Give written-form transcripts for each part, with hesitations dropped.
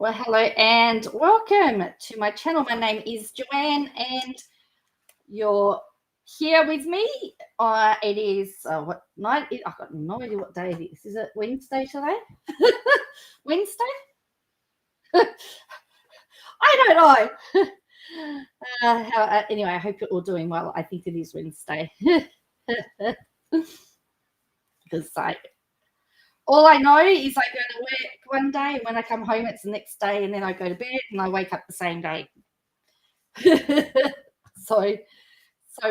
Well, hello and welcome to my channel. My name is Joanne and you're here with me. It is, what night? I've got no idea what day it is. Is it Wednesday today? Wednesday? I don't know. Anyway, I hope you're all doing well. I think it is Wednesday. Because all I know is I go to work one day, and when I come home, it's the next day, and then I go to bed, and I wake up the same day. So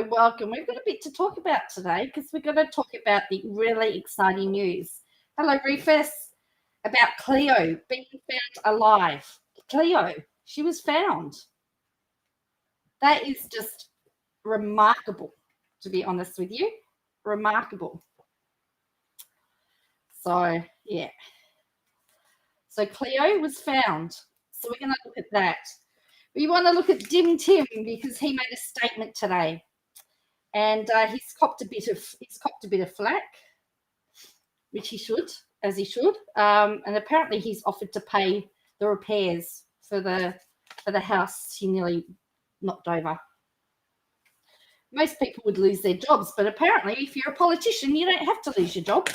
welcome. We've got a bit to talk about today because we're going to talk about the really exciting news. Hello, Rufus. About Cleo being found alive. Cleo, she was found. That is just remarkable, to be honest with you. Remarkable. So, yeah. So Cleo was found. So we're going to look at that. We want to look at Dim Tim because he made a statement today, and he's copped a bit of flack, which he should, as he should. And apparently he's offered to pay the repairs for the house he nearly knocked over. Most people would lose their jobs, but apparently if you're a politician, you don't have to lose your job.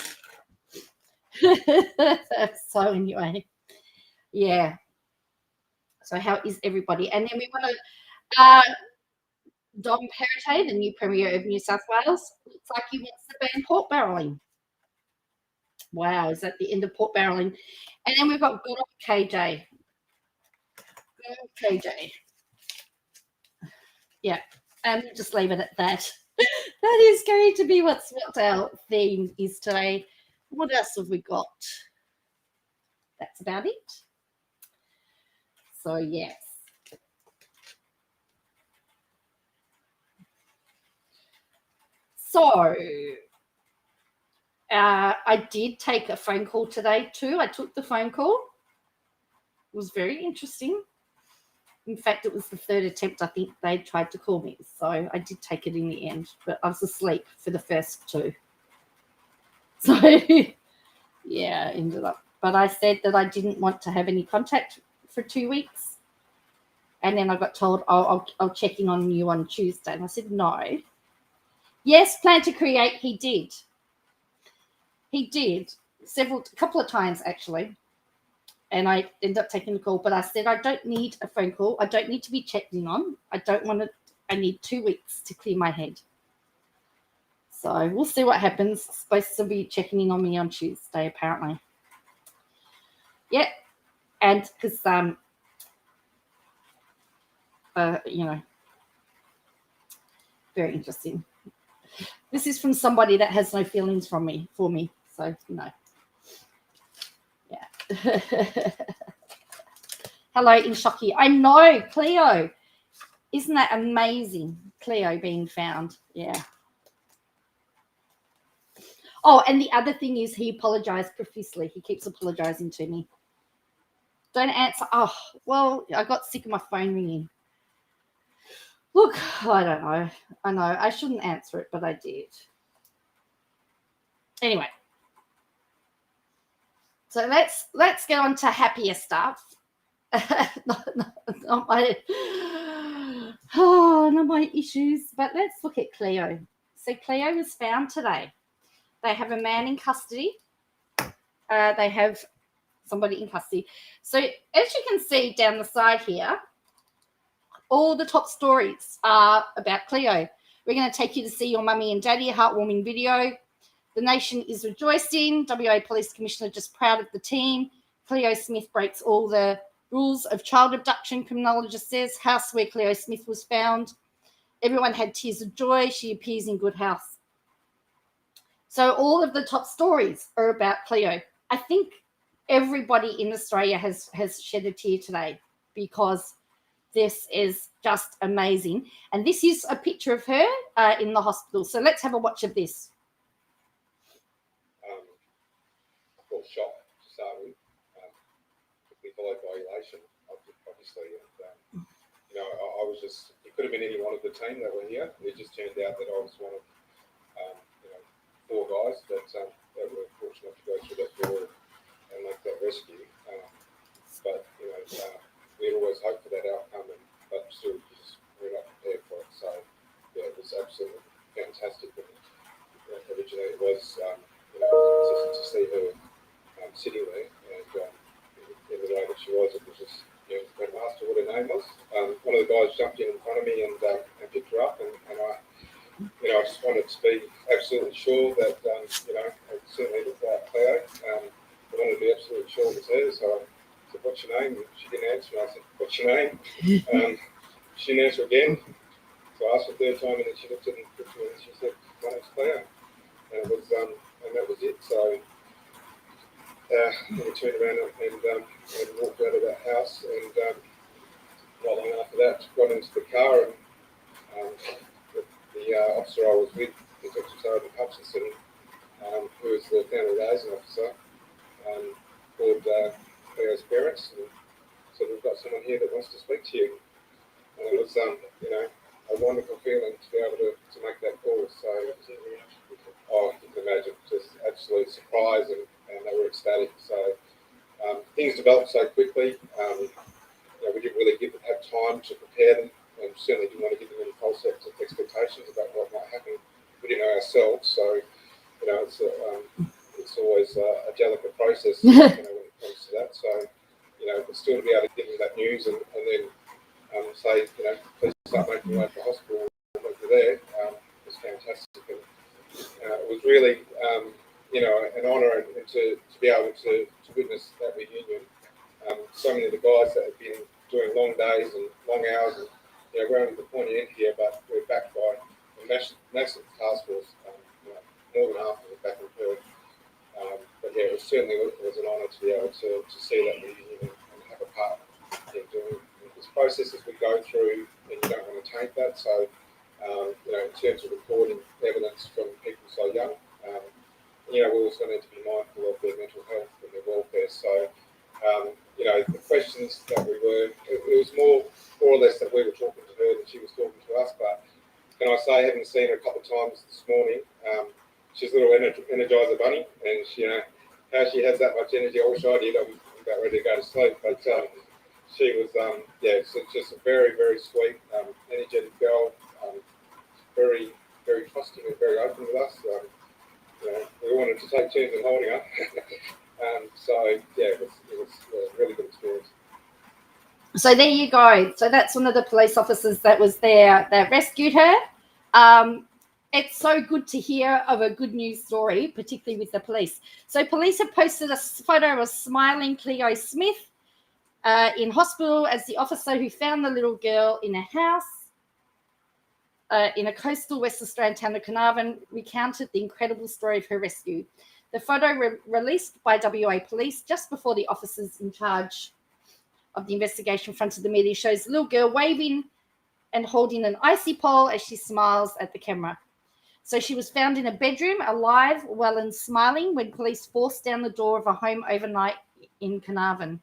So anyway, yeah. So how is everybody? And then we want to Dom Perrottet, the new Premier of New South Wales, looks like he wants to ban pork barrelling. Wow, is that the end of pork barrelling? And then we've got good old KJ. Good old KJ. Yeah, and we'll just leave it at that. That is going to be what our theme is today. What else have we got? That's about it. So, yes. So, I did take a phone call today too. I took the phone call. It was very interesting. In fact, it was the third attempt I think they tried to call me. So I did take it in the end, but I was asleep for the first two. So, yeah, ended up. But I said that I didn't want to have any contact for 2 weeks. And then I got told, I'll check in on you on Tuesday. And I said, no. Yes, plan to create, he did. He did a couple of times actually. And I ended up taking the call, but I said, I don't need a phone call. I don't need to be checked in on. I need 2 weeks to clear my head. So we'll see what happens. Supposed to be checking in on me on Tuesday, apparently. Yeah. And because, very interesting. This is from somebody that has no feelings for me. So, Yeah. Hello, Inshoki. I know, Cleo. Isn't that amazing? Cleo being found. Yeah. Oh, and the other thing is he apologized profusely. He keeps apologizing to me. Don't answer. Oh, well, I got sick of my phone ringing. Look, I don't know. I know I shouldn't answer it, but I did. Anyway. So let's get on to happier stuff. not my issues, but let's look at Cleo. So Cleo was found today. They have a man in custody. They have somebody in custody. So as you can see down the side here, all the top stories are about Cleo. We're going to take you to see your mummy and daddy, a heartwarming video. The nation is rejoicing. WA Police Commissioner just proud of the team. Cleo Smith breaks all the rules of child abduction, criminologist says. House where Cleo Smith was found. Everyone had tears of joy. She appears in good health. So all of the top stories are about Cleo. I think everybody in Australia has shed a tear today because this is just amazing. And this is a picture of her in the hospital. So let's have a watch of this. Shock to start with, quickly followed by elation, obviously. And, I was just, it could have been any one of the team that were here. It just turned out that I was one of, 4 guys that were fortunate to go through that door and make that rescue. But, we had always hoped for that outcome, but still just we're not prepared for it. So yeah, it was absolutely fantastic. And, originally it was to see her sitting there and in the way that she was, it was just when I asked her what her name was, one of the guys jumped in front of me and picked her up, and I just wanted to be absolutely sure that it certainly looked like Cleo. I wanted to be absolutely sure it was her, so I said, "What's your name?" And she didn't answer, and I said, "What's your name?" She didn't answer again, so I asked her the third time, and then she looked at me and she said, "My name's Cleo," and it was and that was it. So we turned around and walked out of that house, and not long after that, got into the car, and the officer I was with, Detective Sergeant Hutchinson, who was the family liaison officer, called Cleo's parents and said, "We've got someone here that wants to speak to you." And it was, a wonderful feeling to be able to make that call. So, you can imagine, just absolute surprise, and they were ecstatic. So, things developed so quickly. We didn't really have time to prepare them, and certainly didn't want to give them any false expectations about what might happen. We didn't know ourselves, so it's always a delicate process when it comes to that. So, but still to be able to give them that news and then say, please start making your way to the hospital over there, was fantastic. And it was really, an honour and to be able to witness that reunion. So many of the guys that have been doing long days and long hours, and we're only the pointy end here, but we're backed by a massive task force. More than half of it back in Perth. But yeah, it certainly was an honour to be able to see that reunion and have a part in doing this process as we go through, and you don't want to taint that. So, in terms of recording evidence from people so young, we also need to be mindful of their mental health and their welfare. So, the questions that it was more or less that we were talking to her than she was talking to us. But can I say, having seen her a couple of times this morning, she's a little energizer bunny, and how she has that much energy. I wish I did. I'm about ready to go to sleep, but she was, so just a very, very sweet, energetic girl, very, very trusting and very open with us. We wanted to take turns in holding her. It was a really good experience. So there you go. So that's one of the police officers that was there that rescued her. It's so good to hear of a good news story, particularly with the police. So police have posted a photo of a smiling Cleo Smith in hospital as the officer who found the little girl in a house in a coastal West Australian town of Carnarvon recounted the incredible story of her rescue. The photo released by WA Police just before the officers in charge of the investigation in front of the media shows the little girl waving and holding an icy pole as she smiles at the camera. So she was found in a bedroom, alive, well and smiling, when police forced down the door of a home overnight in Carnarvon.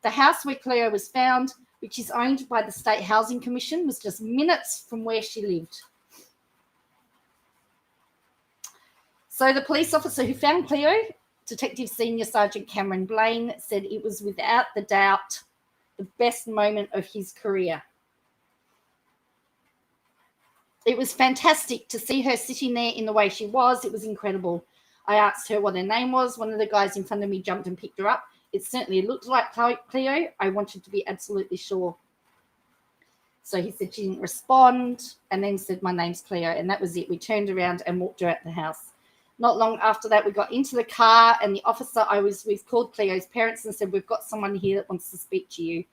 The house where Cleo was found, which is owned by the State Housing Commission, was just minutes from where she lived. So the police officer who found Cleo, Detective Senior Sergeant Cameron Blaine, said it was without the doubt the best moment of his career. It was fantastic to see her sitting there in the way she was. It was incredible. I asked her what her name was. One of the guys in front of me jumped and picked her up. It certainly looked like Cleo. I wanted to be absolutely sure. So he said she didn't respond and then said, "My name's Cleo." And that was it. We turned around and walked her out the house. Not long after that, we got into the car and the officer I was with called Cleo's parents and said, "We've got someone here that wants to speak to you."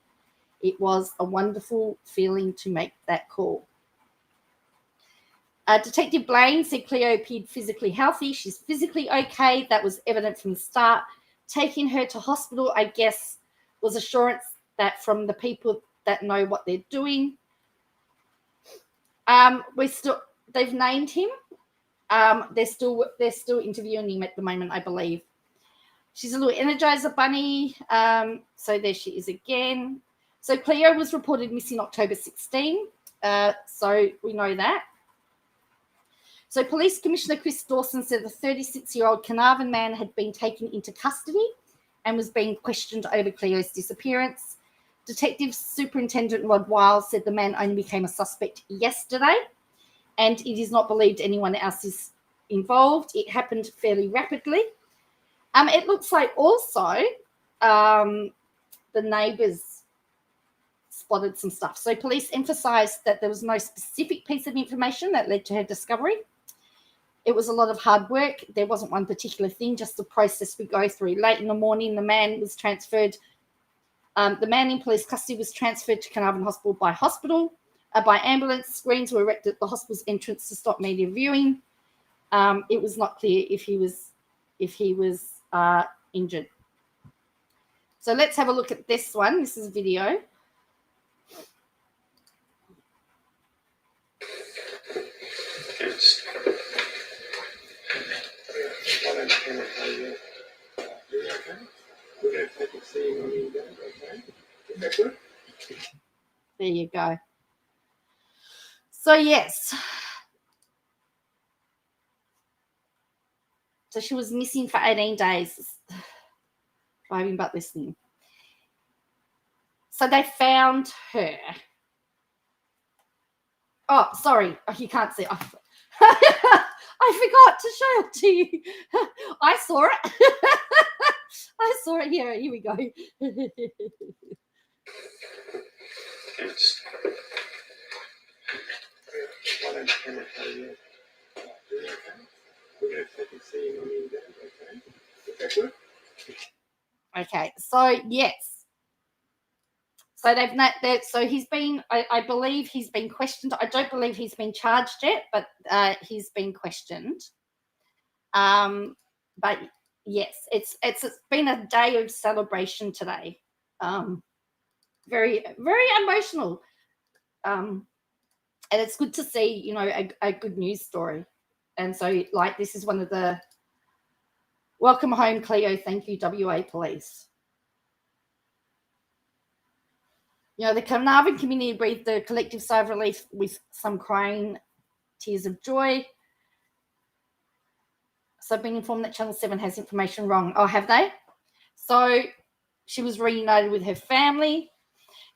It was a wonderful feeling to make that call. Detective Blaine said Cleo appeared physically healthy. She's physically okay. That was evident from the start. Taking her to hospital, I guess, was assurance that from the people that know what they're doing. They've named him. They're still interviewing him at the moment, I believe. She's a little Energizer bunny. So there she is again. So Cleo was reported missing October 16. So we know that. So Police Commissioner Chris Dawson said the 36-year-old Carnarvon man had been taken into custody and was being questioned over Cleo's disappearance. Detective Superintendent Rod Wiles said the man only became a suspect yesterday, and it is not believed anyone else is involved. It happened fairly rapidly. It looks like also the neighbours spotted some stuff. So police emphasised that there was no specific piece of information that led to her discovery. It was a lot of hard work. There wasn't one particular thing, just the process we go through. Late in the morning, the man was transferred. The man in police custody was transferred to Carnarvon Hospital by ambulance. Screens were erected at the hospital's entrance to stop media viewing. It was not clear if he was injured. So let's have a look at this one. This is video. There you go. So yes. So she was missing for 18 days. Driving but listening. So they found her. Oh, sorry. Oh, you can't see. I forgot to show it to you. I saw it. I saw it here. Here we go. Okay, so yes. So so he's been, I believe he's been questioned. I don't believe he's been charged yet, but he's been questioned. But yes, it's been a day of celebration today. Very, very emotional. And it's good to see, a good news story. And so, this is one of the welcome home, Cleo. Thank you, WA Police. The Carnarvon community breathed a collective sigh of relief with some crying tears of joy. So I've been informed that Channel 7 has information wrong. Oh, have they? So she was reunited with her family.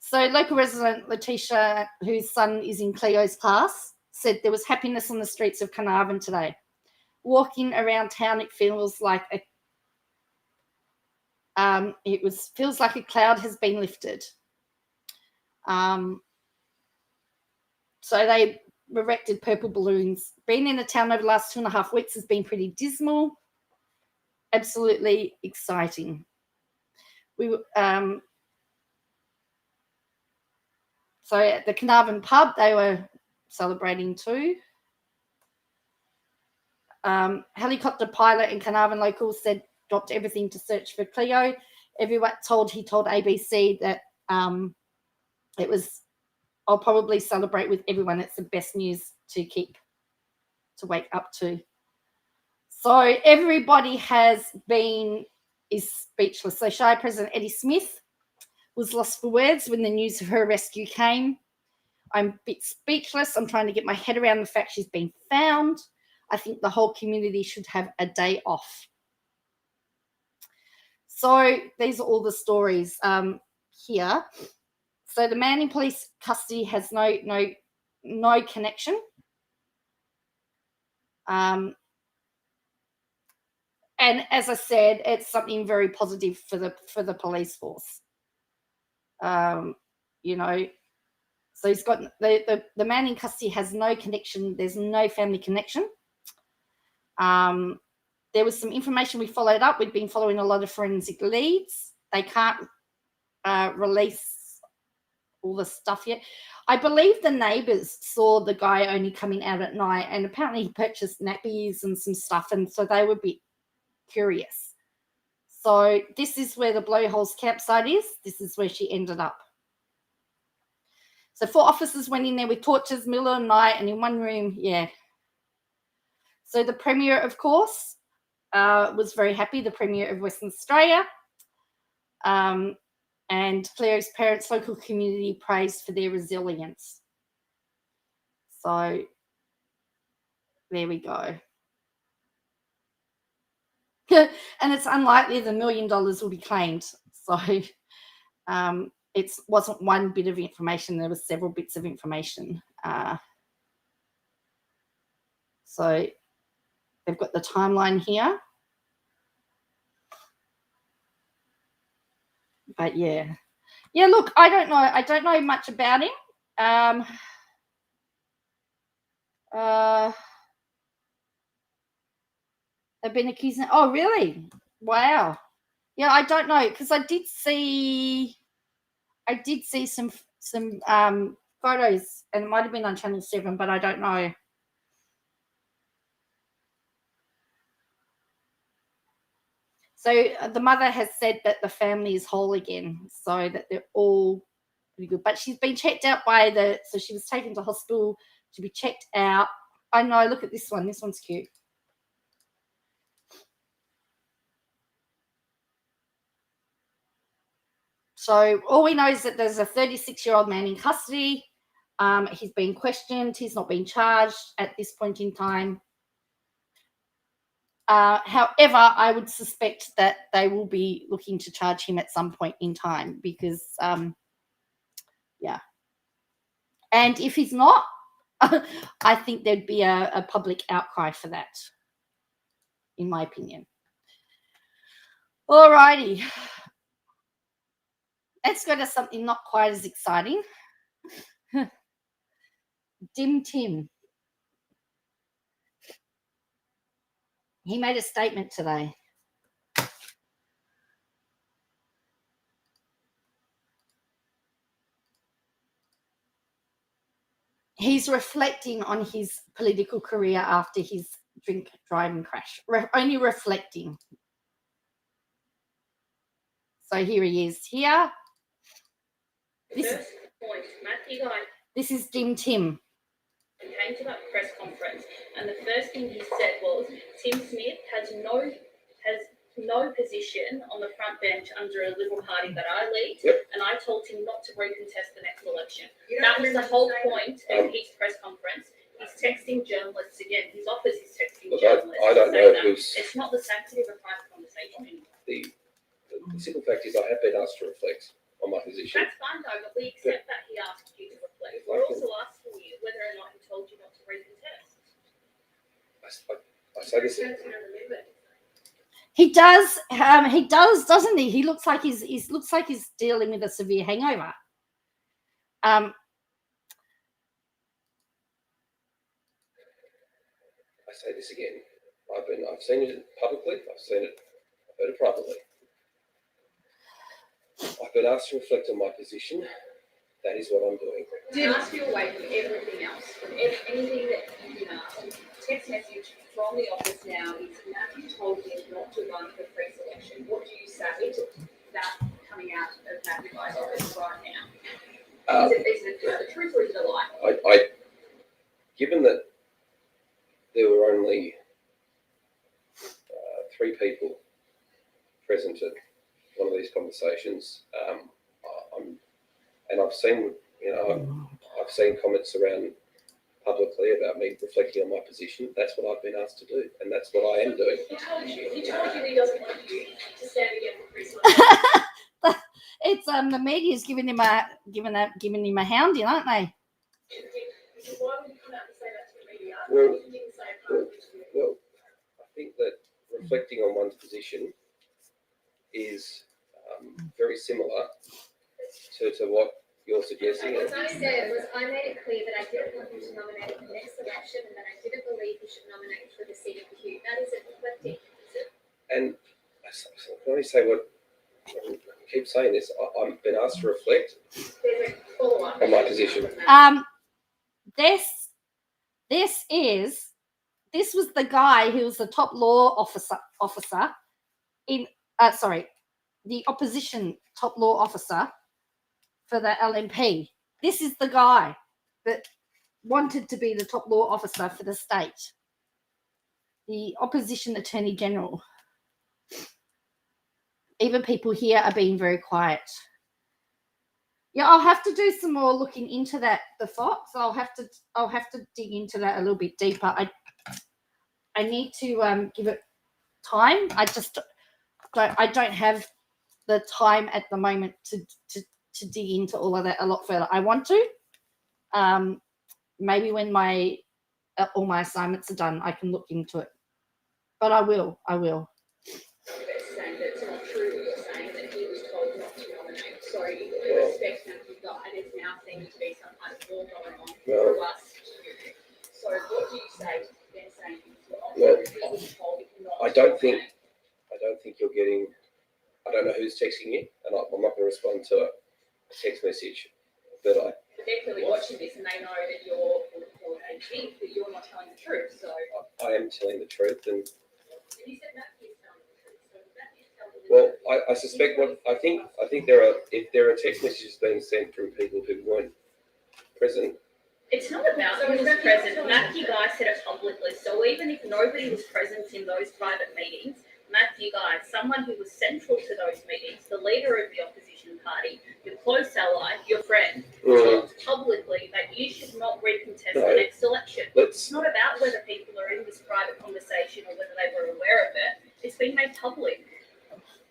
So local resident Letitia, whose son is in Cleo's class, said there was happiness on the streets of Carnarvon today. Walking around town, it feels like feels like a cloud has been lifted. So they erected purple balloons. Being in the town over the last 2.5 weeks has been pretty dismal. Absolutely exciting. So at the Carnarvon pub, they were celebrating too. Helicopter pilot and Carnarvon locals said dropped everything to search for Cleo. Everyone he told ABC that it was, I'll probably celebrate with everyone. It's the best news to wake up to. So everybody is speechless. So Shire President Eddie Smith was lost for words when the news of her rescue came. I'm a bit speechless. I'm trying to get my head around the fact she's been found. I think the whole community should have a day off. So these are all the stories here. So the man in police custody has no connection. And as I said, it's something very positive for the police force. So he's got the man in custody has no connection. There's no family connection. There was some information we followed up. We've been following a lot of forensic leads. They can't release all the stuff yet. I believe the neighbours saw the guy only coming out at night, and apparently he purchased nappies and some stuff, and so they were a bit curious. So this is where the Blowholes campsite is. This is where she ended up. So 4 officers went in there with torches, middle of the night, and in one room, yeah. So the Premier, of course, was very happy, the Premier of Western Australia. And Cleo's parents, local community praised for their resilience. So there we go. And it's unlikely the $1 million will be claimed. So it wasn't one bit of information. There were several bits of information. So they've got the timeline here. But yeah. Yeah, look, I don't know. I don't know much about him. They've been accusing. Oh, really? Wow. Yeah, I don't know, because I did see some photos, and it might have been on Channel 7, but I don't know. So the mother has said that the family is whole again, so that they're all pretty good. But she's been checked out so she was taken to hospital to be checked out. I know, look at this one. This one's cute. So all we know is that there's a 36-year-old man in custody. He's been questioned. He's not been charged at this point in time. However, I would suspect that they will be looking to charge him at some point in time because, yeah. And if he's not, I think there'd be a public outcry for that, in my opinion. All righty. Let's go to something not quite as exciting. Dim Tim. He made a statement today. He's reflecting on his political career after his drink driving crash. Only reflecting. So here he is. Here. First point, Matthew Guy. This is Dim Tim. He came to that press conference, and the first thing he said was, Tim Smith has no position on the front bench under a Liberal Party that I lead, and I told him not to recontest the next election. That was the whole point of his press conference. He's texting journalists again. His office is texting journalists. I don't know who's... It's not the sanctity of a private conversation anymore. The simple fact is I have been asked to reflect on my position. That's fine though, but we accept that he asked you to reflect. We're also asking you whether or not he told you not to recontest. I say this. He does, doesn't he? He looks like he's dealing with a severe hangover. I say this again. I've seen it publicly. I've heard it privately. I've been asked to reflect on my position. That is what I'm doing. To ask you away from everything else, from anything that you can ask. Text message from the office now is Matthew told him not to run for pre-selection. What do you say to that coming out of Matthew Guy's office right now? Is it the truth or is it a lie? Given that there were only 3 people present at one of these conversations, and I've seen, I've seen comments around publicly about me reflecting on my position. That's what I've been asked to do, and that's what I am doing. He told you he doesn't want you to stand again for pre-selection. It's the media's giving him a hounding, aren't they? Why would you come out and say that to the media? You didn't say it. Well, I think that reflecting on one's position is very similar to what you're suggesting. What I said was I made it clear that I didn't want him to nominate for the next election and that I didn't believe he should nominate for the seat of the Hugh. That isn't reflecting. And I can only say what I keep saying this. I've been asked to reflect on my position. This was the guy who was the top law officer in the opposition top law officer for the LNP. This is the guy that wanted to be the top law officer for the state, the opposition attorney general. Even people here are being very quiet. Yeah, I'll have to do some more looking into that, the Fox. I'll have to dig into that a little bit deeper. I need to give it time. I don't have the time at the moment to dig into all of that a lot further. I want to. Maybe when all my assignments are done, I can look into it. But I will. They're saying that it's not true what you're saying, that he was told not to nominate. So in respect of the guy, there's now seeming to be some kind of war going on for us. So what do you say to them saying he was told not I don't think you're getting. I don't know who's texting you, and I'm not going to respond to a text message. But they're clearly watching this, and they know that you're a chief, that you're not telling the truth. So I am telling the truth, and you said Matthew's telling the truth. So Matthew's telling the well, truth. I suspect I think there are text messages being sent from people who weren't present. It's not about who was present. Matthew Guy said it publicly. So even if nobody was present in those private meetings, Matthew Guy, someone who was central to those meetings, the leader of the opposition party, your close ally, your friend, talked publicly that you should not recontest the next election. It's not about whether people are in this private conversation or whether they were aware of it. It's been made public.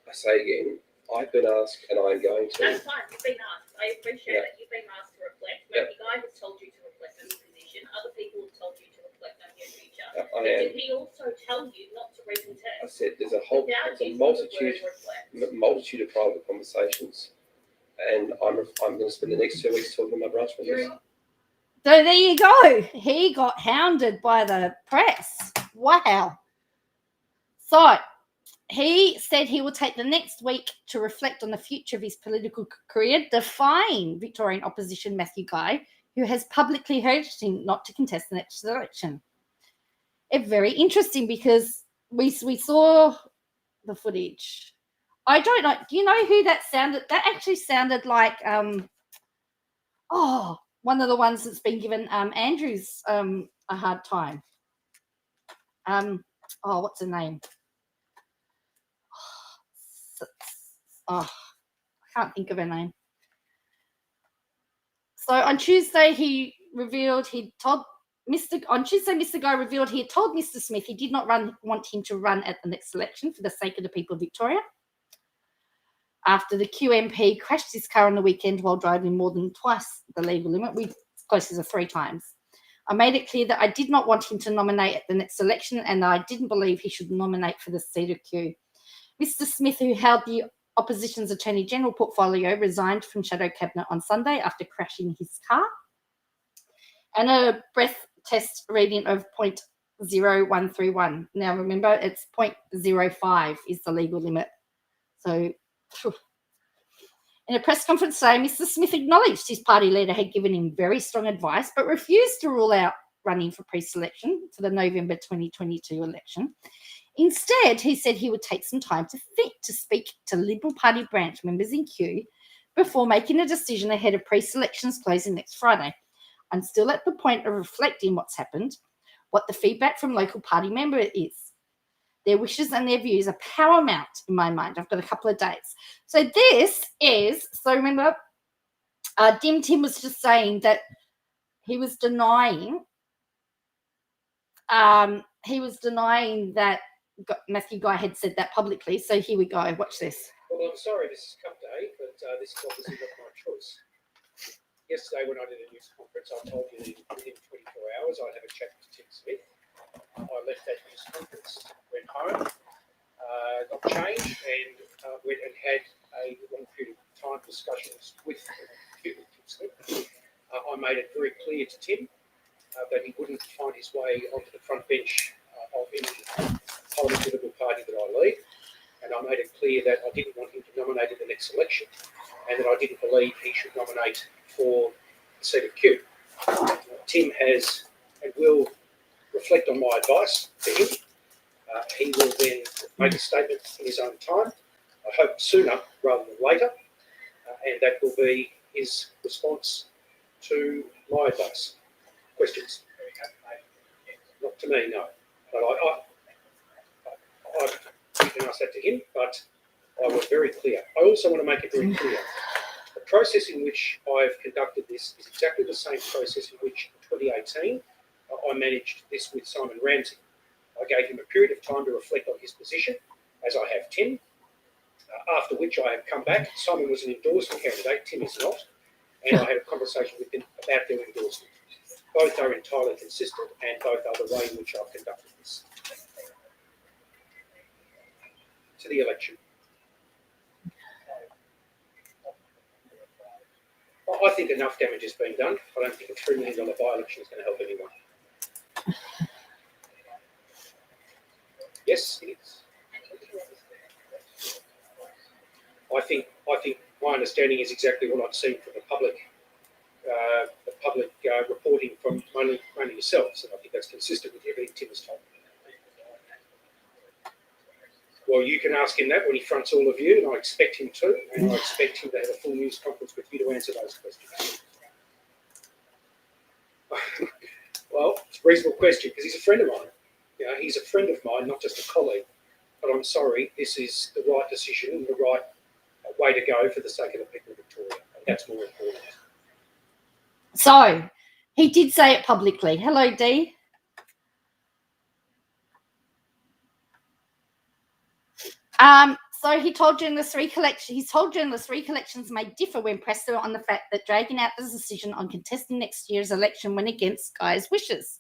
I say again, I've been asked, and I'm going to. That's fine. You've been asked. I appreciate that you've been asked to reflect. Matthew Guy has told you to reflect on your position. Other people have told you to reflect on your future. But did he also tell you not to recontest? I said there's a multitude of private conversations, and I'm going to spend the next 2 weeks talking to my branch managers. So there you go. He got hounded by the press. Wow. So he said he will take the next week to reflect on the future of his political career, defying Victorian opposition Matthew Guy, who has publicly urged him not to contest the next election. It's very interesting because we saw the footage. I don't know. Do you know who that sounded? That actually sounded like one of the ones that's been given Andrews a hard time. What's her name? I can't think of her name. So on Tuesday, Mr. Guy revealed he had told Mr. Smith he did not want him to run at the next election for the sake of the people of Victoria. After the QMP crashed his car on the weekend while driving more than twice the legal limit, closer to 3 times. I made it clear that I did not want him to nominate at the next election, and I didn't believe he should nominate for the seat of Q. Mr. Smith, who held the opposition's Attorney General portfolio, resigned from Shadow Cabinet on Sunday after crashing his car. And a breath test reading of 0.0131. Now, remember, it's 0.05 is the legal limit. So, in a press conference today, Mr. Smith acknowledged his party leader had given him very strong advice, but refused to rule out running for pre-selection for the November 2022 election. Instead, he said he would take some time to think to speak to Liberal Party branch members in Kew before making a decision ahead of pre-selections closing next Friday. I'm still at the point of reflecting what's happened, what the feedback from local party member is. Their wishes and their views are paramount in my mind. I've got a couple of dates. So remember, Dim Tim was just saying that he was denying that Matthew Guy had said that publicly. So here we go. Watch this. Well, I'm sorry, Mrs. Cupday, but this is obviously not my choice. Yesterday, when I did a news conference, I told you that within 24 hours I'd have a chat with Tim Smith. I left that news conference, went home, got changed, and went and had a long period of time discussions with Tim Smith. I made it very clear to Tim that he wouldn't find his way onto the front bench of any political party that I lead. And I made it clear that I didn't want him to nominate in the next election, and that I didn't believe he should nominate for the seat of Kew. Tim has and will reflect on my advice to him. He will then make a statement in his own time, I hope sooner rather than later, and that will be his response to my advice. Questions? Not to me, no. But you can ask that to him, but I was very clear. I also want to make it very clear. The process in which I've conducted this is exactly the same process in which in 2018 I managed this with Simon Ramsey. I gave him a period of time to reflect on his position, as I have Tim. after which I have come back. Simon was an endorsed candidate, Tim is not, and I had a conversation with him about their endorsement. Both are entirely consistent, and both are the way in which I've conducted this. To the election. I think enough damage has been done. I don't think a $3 million by-election is going to help anyone. Yes, it is. I think my understanding is exactly what I've seen from the public reporting from only yourselves, and I think that's consistent with everything Tim has told me. Well, you can ask him that when he fronts all of you, and I expect him to, and I expect him to have a full news conference with you to answer those questions. Well, it's a reasonable question because he's a friend of mine. You know, he's a friend of mine, not just a colleague. But I'm sorry, this is the right decision and the right way to go for the sake of the people of Victoria, and that's more important. So he did say it publicly. Hello, Dee. So he told journalists recollections may differ when pressed on the fact that dragging out the decision on contesting next year's election went against Guy's wishes.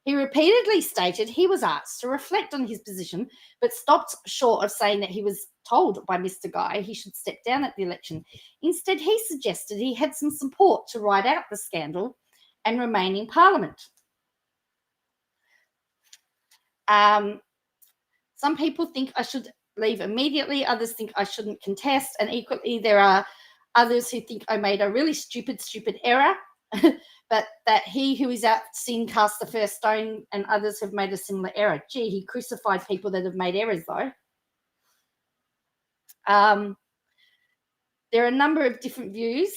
He repeatedly stated he was asked to reflect on his position, but stopped short of saying that he was told by Mr. Guy he should step down at the election. Instead, he suggested he had some support to ride out the scandal and remain in Parliament. Some people think I should leave immediately. Others think I shouldn't contest. And equally, there are others who think I made a really stupid error, but that he who is out sin cast the first stone, and others have made a similar error. Gee, he crucified people that have made errors, though. There are a number of different views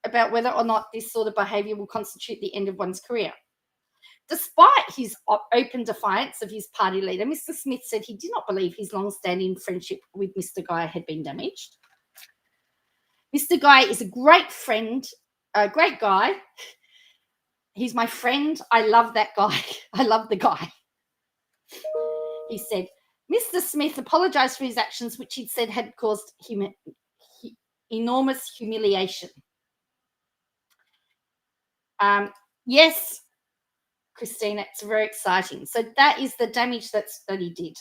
about whether or not this sort of behaviour will constitute the end of one's career. Despite his open defiance of his party leader, Mr. Smith said he did not believe his long-standing friendship with Mr. Guy had been damaged. Mr. Guy is a great friend, a great guy. He's my friend. I love that guy. I love the guy. He said, Mr. Smith apologised for his actions, which he'd said had caused him enormous humiliation. Yes, Christina, it's very exciting. So that is the damage that he did.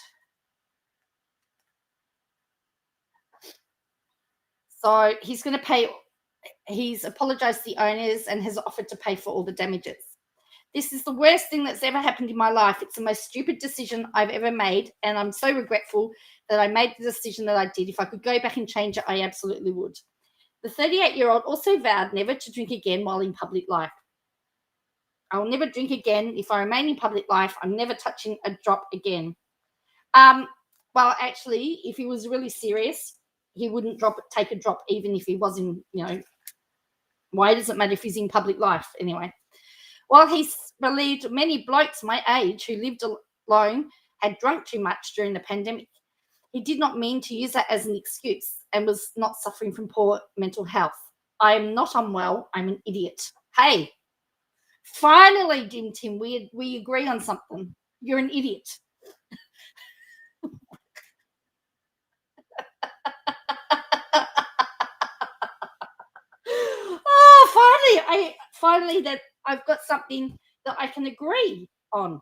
So he's going to pay, he's apologised to the owners and has offered to pay for all the damages. This is the worst thing that's ever happened in my life. It's the most stupid decision I've ever made, and I'm so regretful that I made the decision that I did. If I could go back and change it, I absolutely would. The 38-year-old also vowed never to drink again while in public life. I will never drink again. If I remain in public life, I'm never touching a drop again. Well, actually, if he was really serious, he wouldn't take a drop even if he was in, why does it matter if he's in public life anyway? While he's believed many blokes my age who lived alone had drunk too much during the pandemic, he did not mean to use that as an excuse and was not suffering from poor mental health. I am not unwell. I'm an idiot. Hey, finally, Tim, we agree on something. You're an idiot. Oh, finally that I've got something that I can agree on.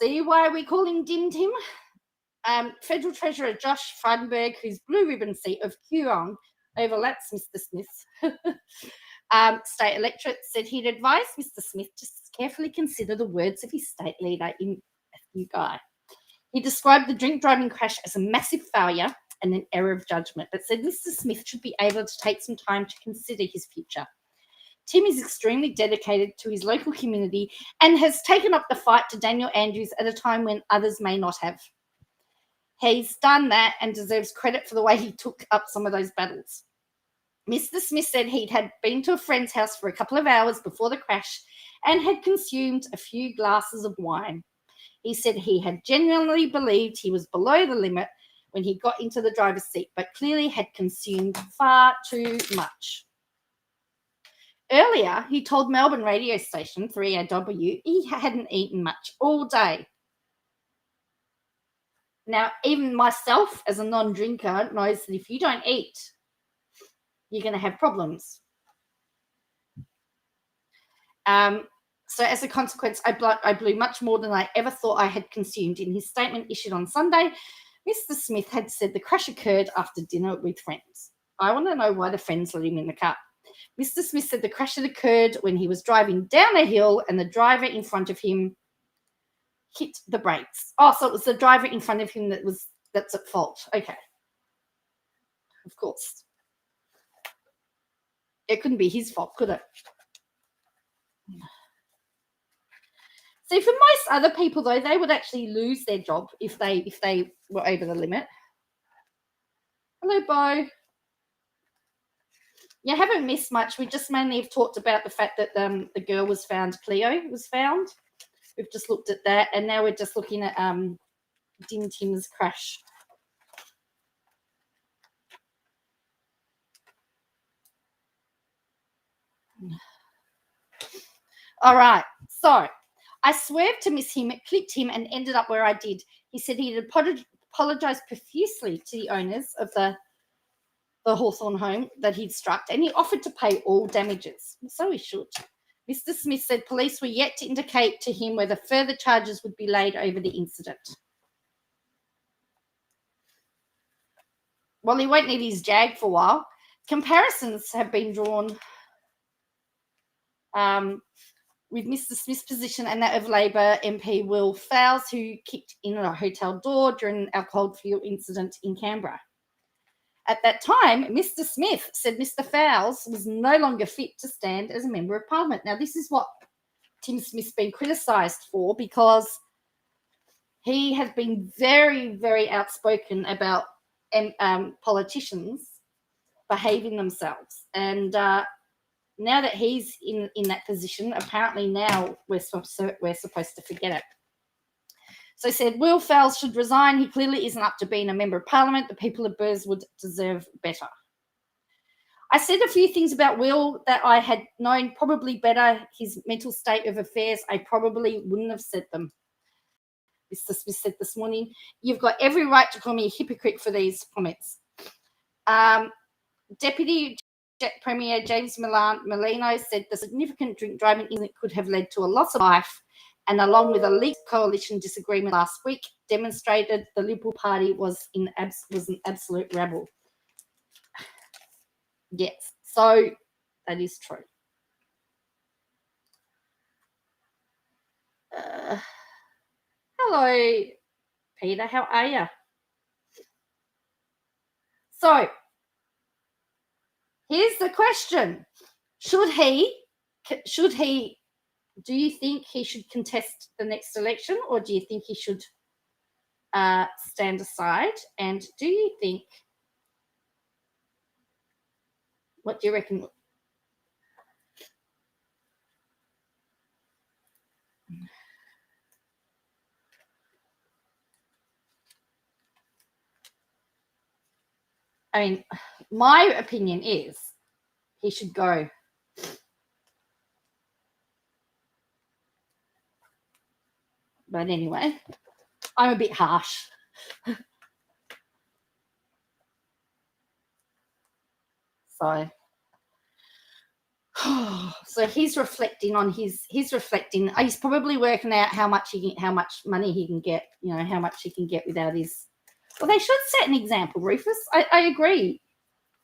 See why we call him Dim Tim? Federal Treasurer Josh Frydenberg, whose blue ribbon seat of Coorong overlaps Mr. Smith's state electorate, said he'd advise Mr. Smith to carefully consider the words of his state leader in Matthew Guy. He described the drink driving crash as a massive failure and an error of judgment, but said Mr. Smith should be able to take some time to consider his future. Tim is extremely dedicated to his local community and has taken up the fight to Daniel Andrews at a time when others may not have. He's done that and deserves credit for the way he took up some of those battles. Mr. Smith said he'd had been to a friend's house for a couple of hours before the crash and had consumed a few glasses of wine. He said he had genuinely believed he was below the limit when he got into the driver's seat, but clearly had consumed far too much. Earlier, he told Melbourne radio station 3AW he hadn't eaten much all day. Now, even myself as a non-drinker knows that if you don't eat, you're going to have problems. So as a consequence, I blew much more than I ever thought I had consumed. In his statement issued on Sunday, Mr. Smith had said the crash occurred after dinner with friends. I want to know why the friends let him in the car. Mr. Smith said the crash had occurred when he was driving down a hill and the driver in front of him hit the brakes. Oh, so it was the driver in front of him that's at fault. Okay. Of course. It couldn't be his fault, could it? See, for most other people, though, they would actually lose their job if they were over the limit. Hello, Bo. You haven't missed much. We just mainly have talked about the fact that the girl was found, Cleo was found. We've just looked at that, and now we're just looking at Dim Tim's crash. All right, so I swerved to miss him, clipped him, and ended up where I did. He said he'd apologized profusely to the owners of the Hawthorne home that he'd struck, and he offered to pay all damages. So he should. Mr. Smith said police were yet to indicate to him whether further charges would be laid over the incident. Well, he won't need his Jag for a while. Comparisons have been drawn with Mr. Smith's position and that of Labor MP Will Fowles, who kicked in a hotel door during an alcohol fuel incident in Canberra. At that time, Mr. Smith said Mr. Fowles was no longer fit to stand as a member of Parliament. Now, this is what Tim Smith's been criticised for, because he has been very, very outspoken about politicians behaving themselves. And now that he's in that position, apparently now we're supposed to forget it. So he said, Will Fowles should resign. He clearly isn't up to being a member of Parliament. The people of Burswood deserve better. I said a few things about Will that I had known probably better his mental state of affairs. I probably wouldn't have said them. Mr. Smith said this morning, you've got every right to call me a hypocrite for these comments. Deputy Premier James Merlino said the significant drink driving incident could have led to a loss of life, and along with a leaked coalition disagreement last week, demonstrated the Liberal Party was an absolute rebel. Yes, so that is true. Hello, Peter. How are you? So, here's the question. Do you think he should contest the next election, or do you think he should stand aside? And do you think, what do you reckon? I mean, my opinion is he should go. But anyway, I'm a bit harsh. So he's reflecting on he's probably working out how much money he can get, how much he can get without his. Well, they should set an example, Rufus. I agree.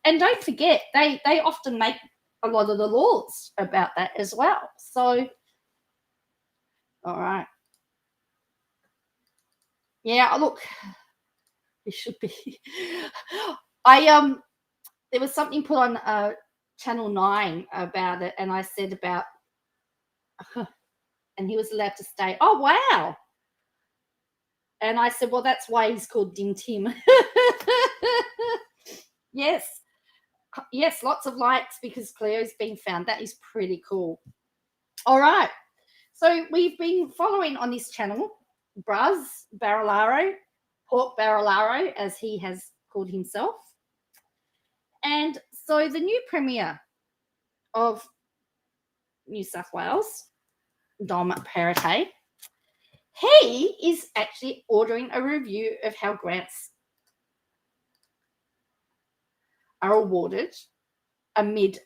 And don't forget, they often make a lot of the laws about that as well. So, all right. Yeah, look, it should be. There was something put on Channel 9 about it, and I said about, and he was allowed to stay. Oh, wow. And I said, well, that's why he's called Dim Tim. Yes, lots of likes because Cleo's been found. That is pretty cool. All right. So we've been following on this channel, Braz Barilaro, Port Barilaro, as he has called himself. And so the new Premier of New South Wales, Dom Perrottet, He is actually ordering a review of how grants are awarded amid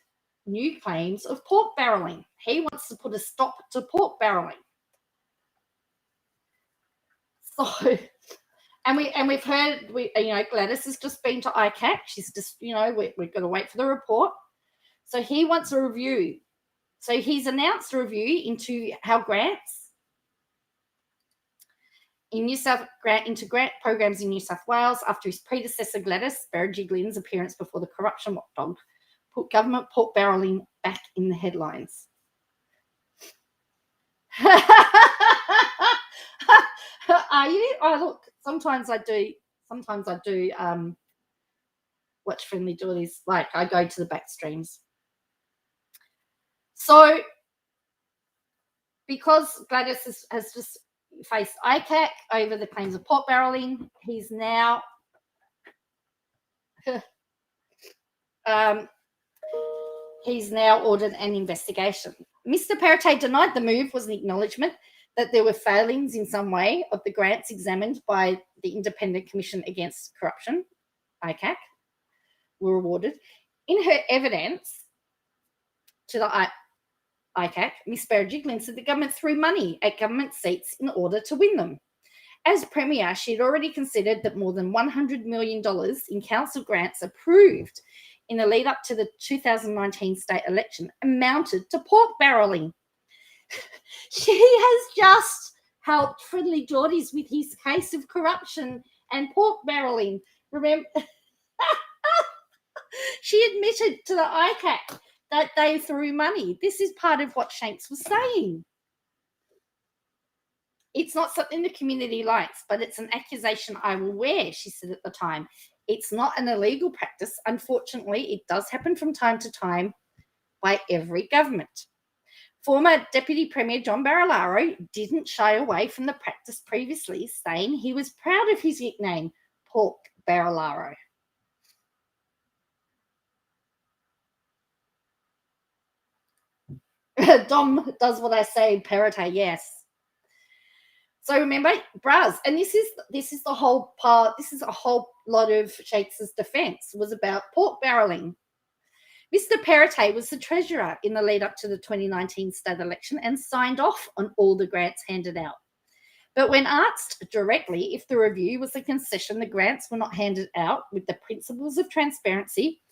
new claims of pork barrelling. He wants to put a stop to pork barrelling. So, and we've heard, Gladys has just been to ICAC. She's just, we've got to wait for the report. So he wants a review. So he's announced a review into how grants in grant programs in New South Wales after his predecessor Gladys Berejiklian's appearance before the corruption watchdog put government pork barrelling back in the headlines. Are you? Oh, look, sometimes I do watch Friendly Geordies. Like, I go to the back streams. So, because Gladys has just faced ICAC over the claims of pork barrelling, he's now ordered an investigation. Mr. Perrottet denied the move was an acknowledgement that there were failings in some way of the grants examined by the Independent Commission Against Corruption, ICAC, were awarded. In her evidence to the ICAC, Ms. Berejiklian said the government threw money at government seats in order to win them. As Premier, she had already considered that more than $100 million in council grants approved in the lead up to the 2019 state election amounted to pork barrelling. She has just helped Friendly Geordies with his case of corruption and pork barrelling. Remember, she admitted to the ICAC that they threw money. This is part of what Shanks was saying. It's not something the community likes, but it's an accusation I will wear, she said at the time. It's not an illegal practice. Unfortunately, it does happen from time to time by every government. Former Deputy Premier John Barilaro didn't shy away from the practice previously, saying he was proud of his nickname, Pork Barilaro. Dom does what I say, Perrottet, yes. So remember, Braz, and this is the whole part. This is a whole lot of Shakes's defence was about pork barrelling. Mr. Perrottet was the treasurer in the lead up to the 2019 state election and signed off on all the grants handed out. But when asked directly if the review was a concession, the grants were not handed out with the principles of transparency,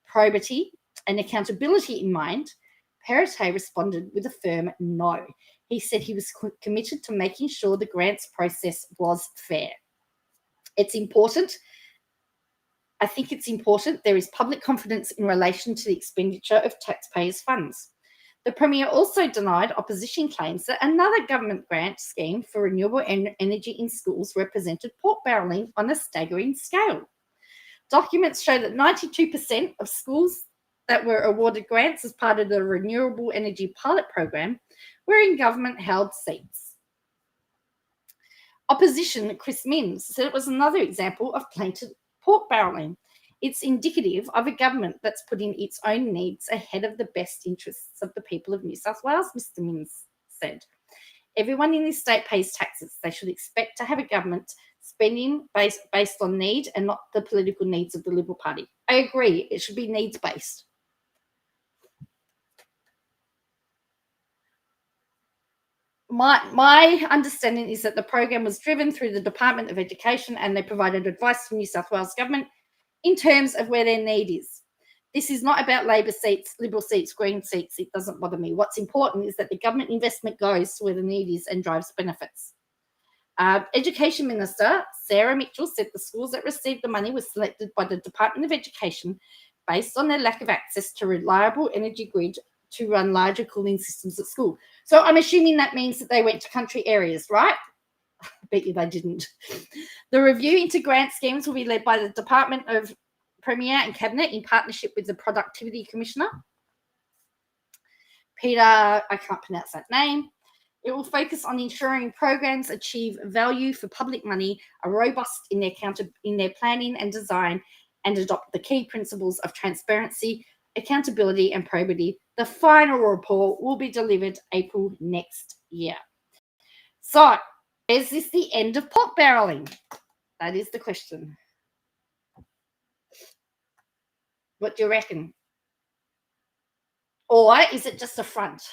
probity, and accountability in mind, Perrottet responded with a firm no. He said he was committed to making sure the grants process was fair. It's important. I think it's important there is public confidence in relation to the expenditure of taxpayers' funds. The Premier also denied opposition claims that another government grant scheme for renewable energy in schools represented pork barrelling on a staggering scale. Documents show that 92% of schools that were awarded grants as part of the renewable energy pilot program were in government-held seats. Opposition Chris Minns said it was another example of plaintive pork barrelling. It's indicative of a government that's putting its own needs ahead of the best interests of the people of New South Wales, Mr. Minns said. Everyone in this state pays taxes. They should expect to have a government spending based on need and not the political needs of the Liberal Party. I agree. It should be needs-based. My understanding is that the program was driven through the Department of Education and they provided advice to New South Wales government in terms of where their need is. This is not about Labor seats, Liberal seats, Green seats. It doesn't bother me. What's important is that the government investment goes to where the need is and drives benefits. Education Minister Sarah Mitchell said the schools that received the money were selected by the Department of Education based on their lack of access to reliable energy grid to run larger cooling systems at school. So I'm assuming that means that they went to country areas, right? I bet you they didn't. The review into grant schemes will be led by the Department of Premier and Cabinet in partnership with the Productivity Commissioner, Peter, I can't pronounce that name. It will focus on ensuring programs achieve value for public money, are robust in their planning and design, and adopt the key principles of transparency, accountability, and probity. The final report will be delivered April next year. So Is this the end of pot barreling? That is the question. What do you reckon? Or is it just a front?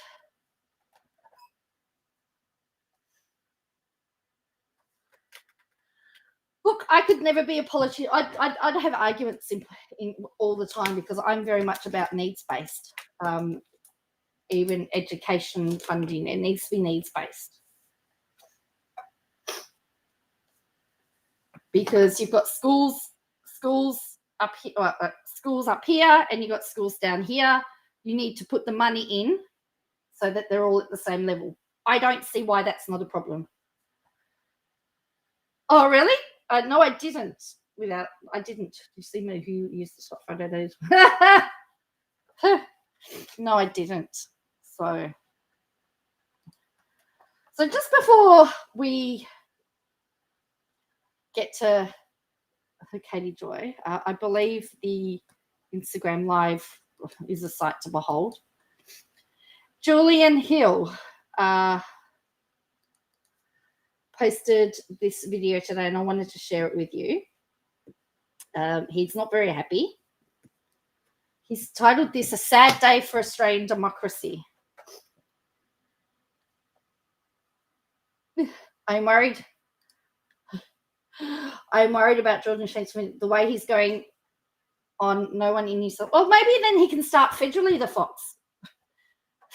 Look, I could never be a politician. I'd have arguments in all the time because I'm very much about needs-based. Even education funding, it needs to be needs-based. Because you've got schools up here, schools up here, and you've got schools down here. You need to put the money in so that they're all at the same level. I don't see why that's not a problem. Oh, really? No, I didn't. I didn't. You see me who used to stop photos? No, I didn't. So just before we get to Katie Joy, I believe the Instagram Live is a sight to behold. Julian Hill posted this video today, and I wanted to share it with you. He's not very happy. He's titled this "A Sad Day for Australian Democracy." I'm worried about Jordan Shanksman, the way he's going on. No one in New South. Well, maybe then he can start federally the Fox.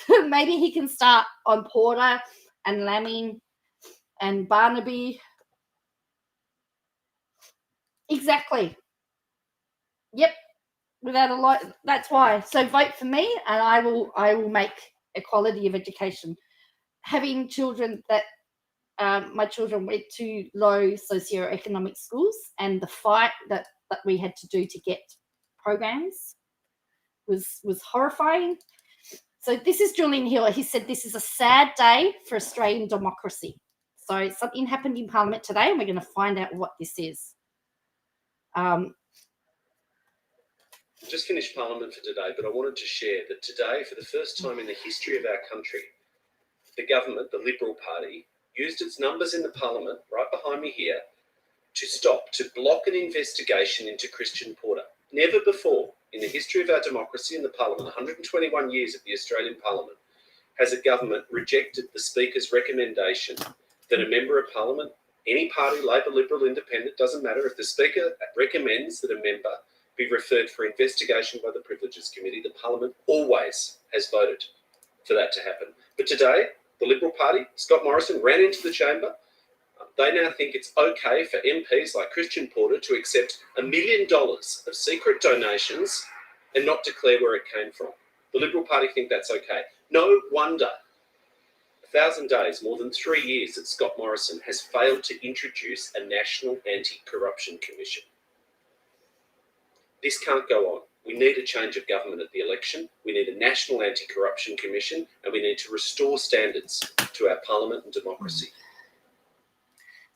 Maybe he can start on Porter and Lamming and Barnaby. Exactly. Yep. Without a lot. That's why. So vote for me, and I will make equality of education. Having children that my children went to low socioeconomic schools, and the fight that we had to do to get programs was horrifying. So this is Julian Hill. He said this is a sad day for Australian democracy. So something happened in Parliament today, and we're going to find out what this is. Just finished Parliament for today, but I wanted to share that today, for the first time in the history of our country, the government, the Liberal Party, used its numbers in the Parliament, right behind me here, to block an investigation into Christian Porter. Never before in the history of our democracy in the Parliament, 121 years of the Australian Parliament, has a government rejected the Speaker's recommendation that a member of Parliament, any party, Labor, Liberal, Independent, doesn't matter, if the Speaker recommends that a member be referred for investigation by the Privileges Committee, the Parliament always has voted for that to happen. But today, the Liberal Party, Scott Morrison, ran into the chamber. They now think it's okay for MPs like Christian Porter to accept $1 million of secret donations and not declare where it came from. The Liberal Party think that's okay. No wonder 1,000 days, more than 3 years, that Scott Morrison has failed to introduce a national anti-corruption commission. This can't go on. We need a change of government at the election. We need a national anti-corruption commission, and we need to restore standards to our parliament and democracy.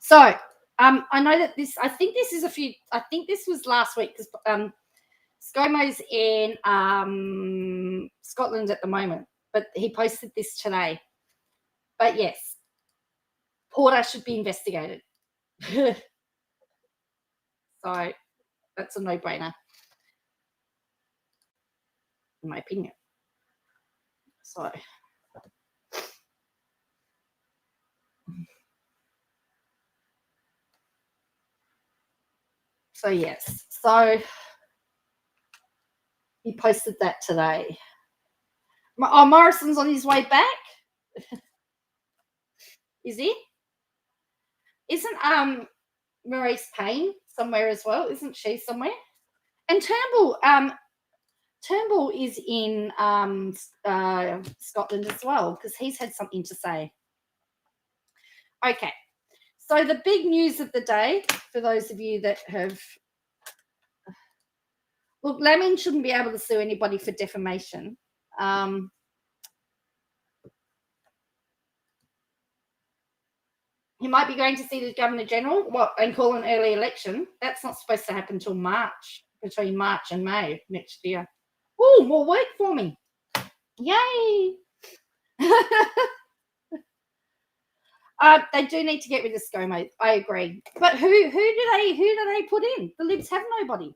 So I know that I think this was last week because ScoMo's in Scotland at the moment, but he posted this today. But yes, Porter should be investigated. So that's a no-brainer, in my opinion. So yes, so he posted that today. Oh, Morrison's on his way back. Is he? Isn't Maurice Payne somewhere as well? Isn't she somewhere? And Turnbull is in Scotland as well because he's had something to say. Okay, so the big news of the day for those of you that have look, Laming shouldn't be able to sue anybody for defamation. He might be going to see the Governor General and call an early election. That's not supposed to happen until March, between March and May next year. Oh, more work for me. Yay. They do need to get rid of ScoMo. I agree. But who do they put in? The Libs have nobody.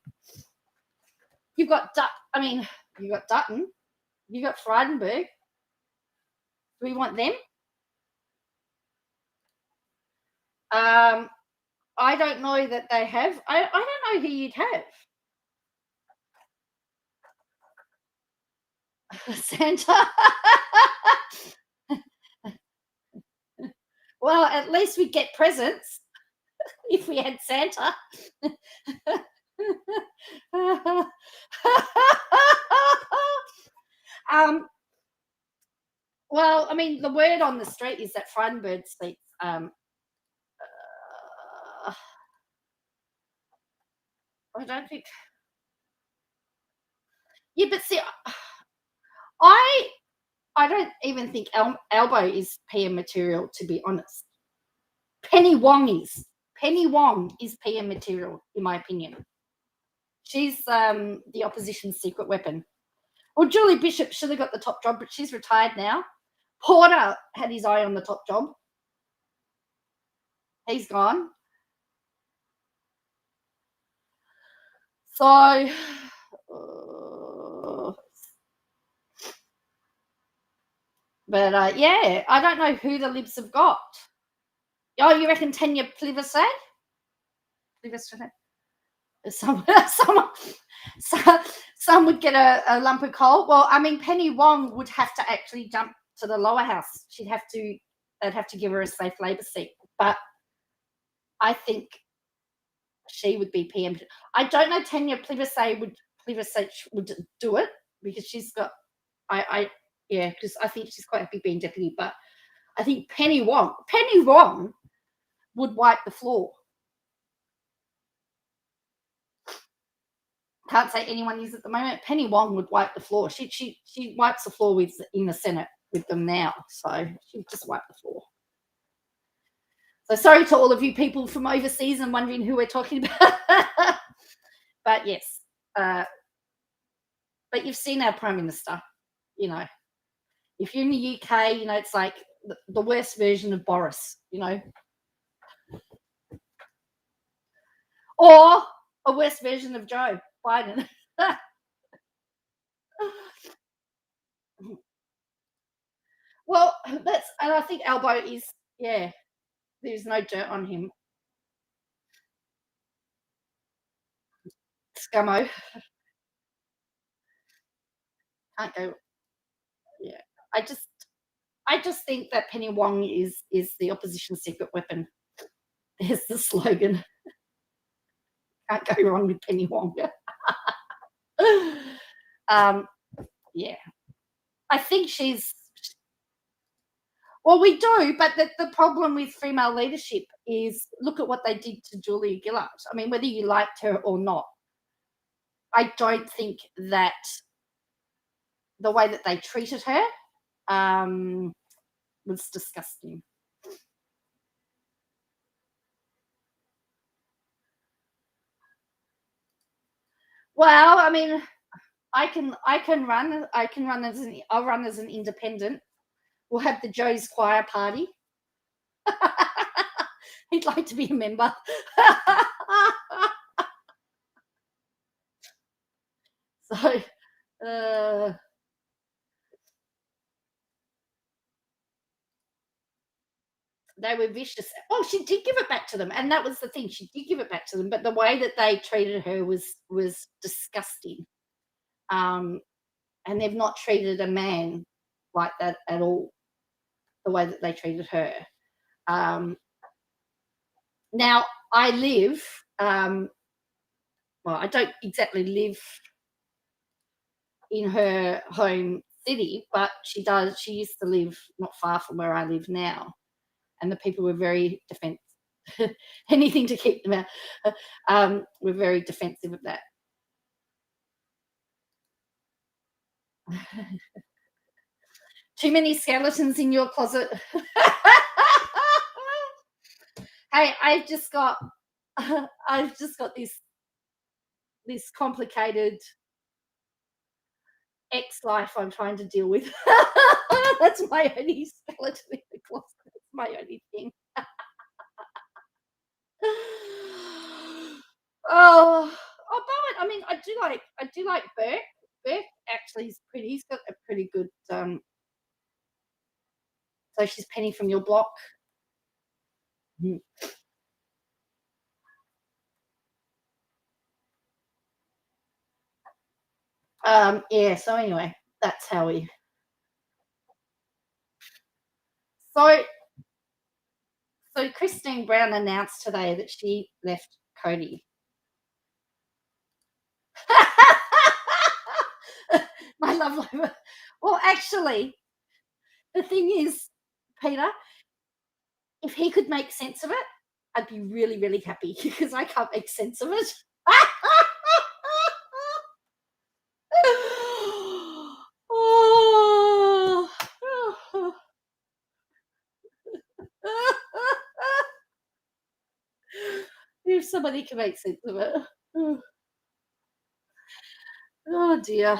You've got you've got Dutton. You've got Frydenberg. Do we want them? I don't know that they have. I don't know who you'd have. Santa. Well, at least we'd get presents if we had Santa. Well, I mean, the word on the street is that Frydenberg seats. I don't think. Yeah, but see, I don't even think Albo is PM material, to be honest. Penny Wong is PM material, in my opinion. She's the opposition's secret weapon. Well, Julie Bishop should have got the top job, but she's retired now. Porter had his eye on the top job. He's gone. So, but yeah, I don't know who the Libs have got. Oh, you reckon Tanya Pliversay? Some would get a lump of coal. Well, I mean, Penny Wong would have to actually jump to the lower house. They'd have to give her a safe Labor seat. But I think she would be PM. I don't know Tanya Pliversay would do it because she's got because I think she's quite happy being deputy. But I think Penny Wong would wipe the floor. Can't say anyone is at the moment. Penny Wong would wipe the floor. She wipes the floor in the Senate with them now, so she'll just wipe the floor. So sorry to all of you people from overseas and wondering who we're talking about. But yes, but you've seen our Prime Minister, you know. If you're in the UK, you know, it's like the worst version of Boris, you know. Or a worse version of Joe Biden. Well, and I think Albo is, there's no dirt on him. Scummo. Can't go. Yeah. I just think that Penny Wong is the opposition's secret weapon. There's the slogan. Can't go wrong with Penny Wong. Yeah. I think well, we do, but the problem with female leadership is look at what they did to Julia Gillard. I mean, whether you liked her or not, I don't think that the way that they treated her was disgusting. Well, I mean, I'll run as an independent. We'll have the Joe's Choir party. He'd like to be a member. So, they were vicious. Oh, she did give it back to them, and that was the thing. She did give it back to them, but the way that they treated her was disgusting. And they've not treated a man like that at all. The way that they treated her. Now I live. Well, I don't exactly live in her home city, but she does. She used to live not far from where I live now, and the people were very defensive. Anything to keep them out. We're very defensive of that. Too many skeletons in your closet. Hey, I've just got this complicated ex-life I'm trying to deal with. That's my only skeleton in the closet. my only thing. Oh, Bowen. I mean, I do like Burke. Burke actually is pretty. He's got a pretty good. So she's Penny from your block. Yeah. So anyway, that's how we. So Christine Brown announced today that she left Cody. My love life. Well, actually, the thing is, Peter, if he could make sense of it, I'd be really, really happy because I can't make sense of it. Oh. If somebody can make sense of it. Oh dear.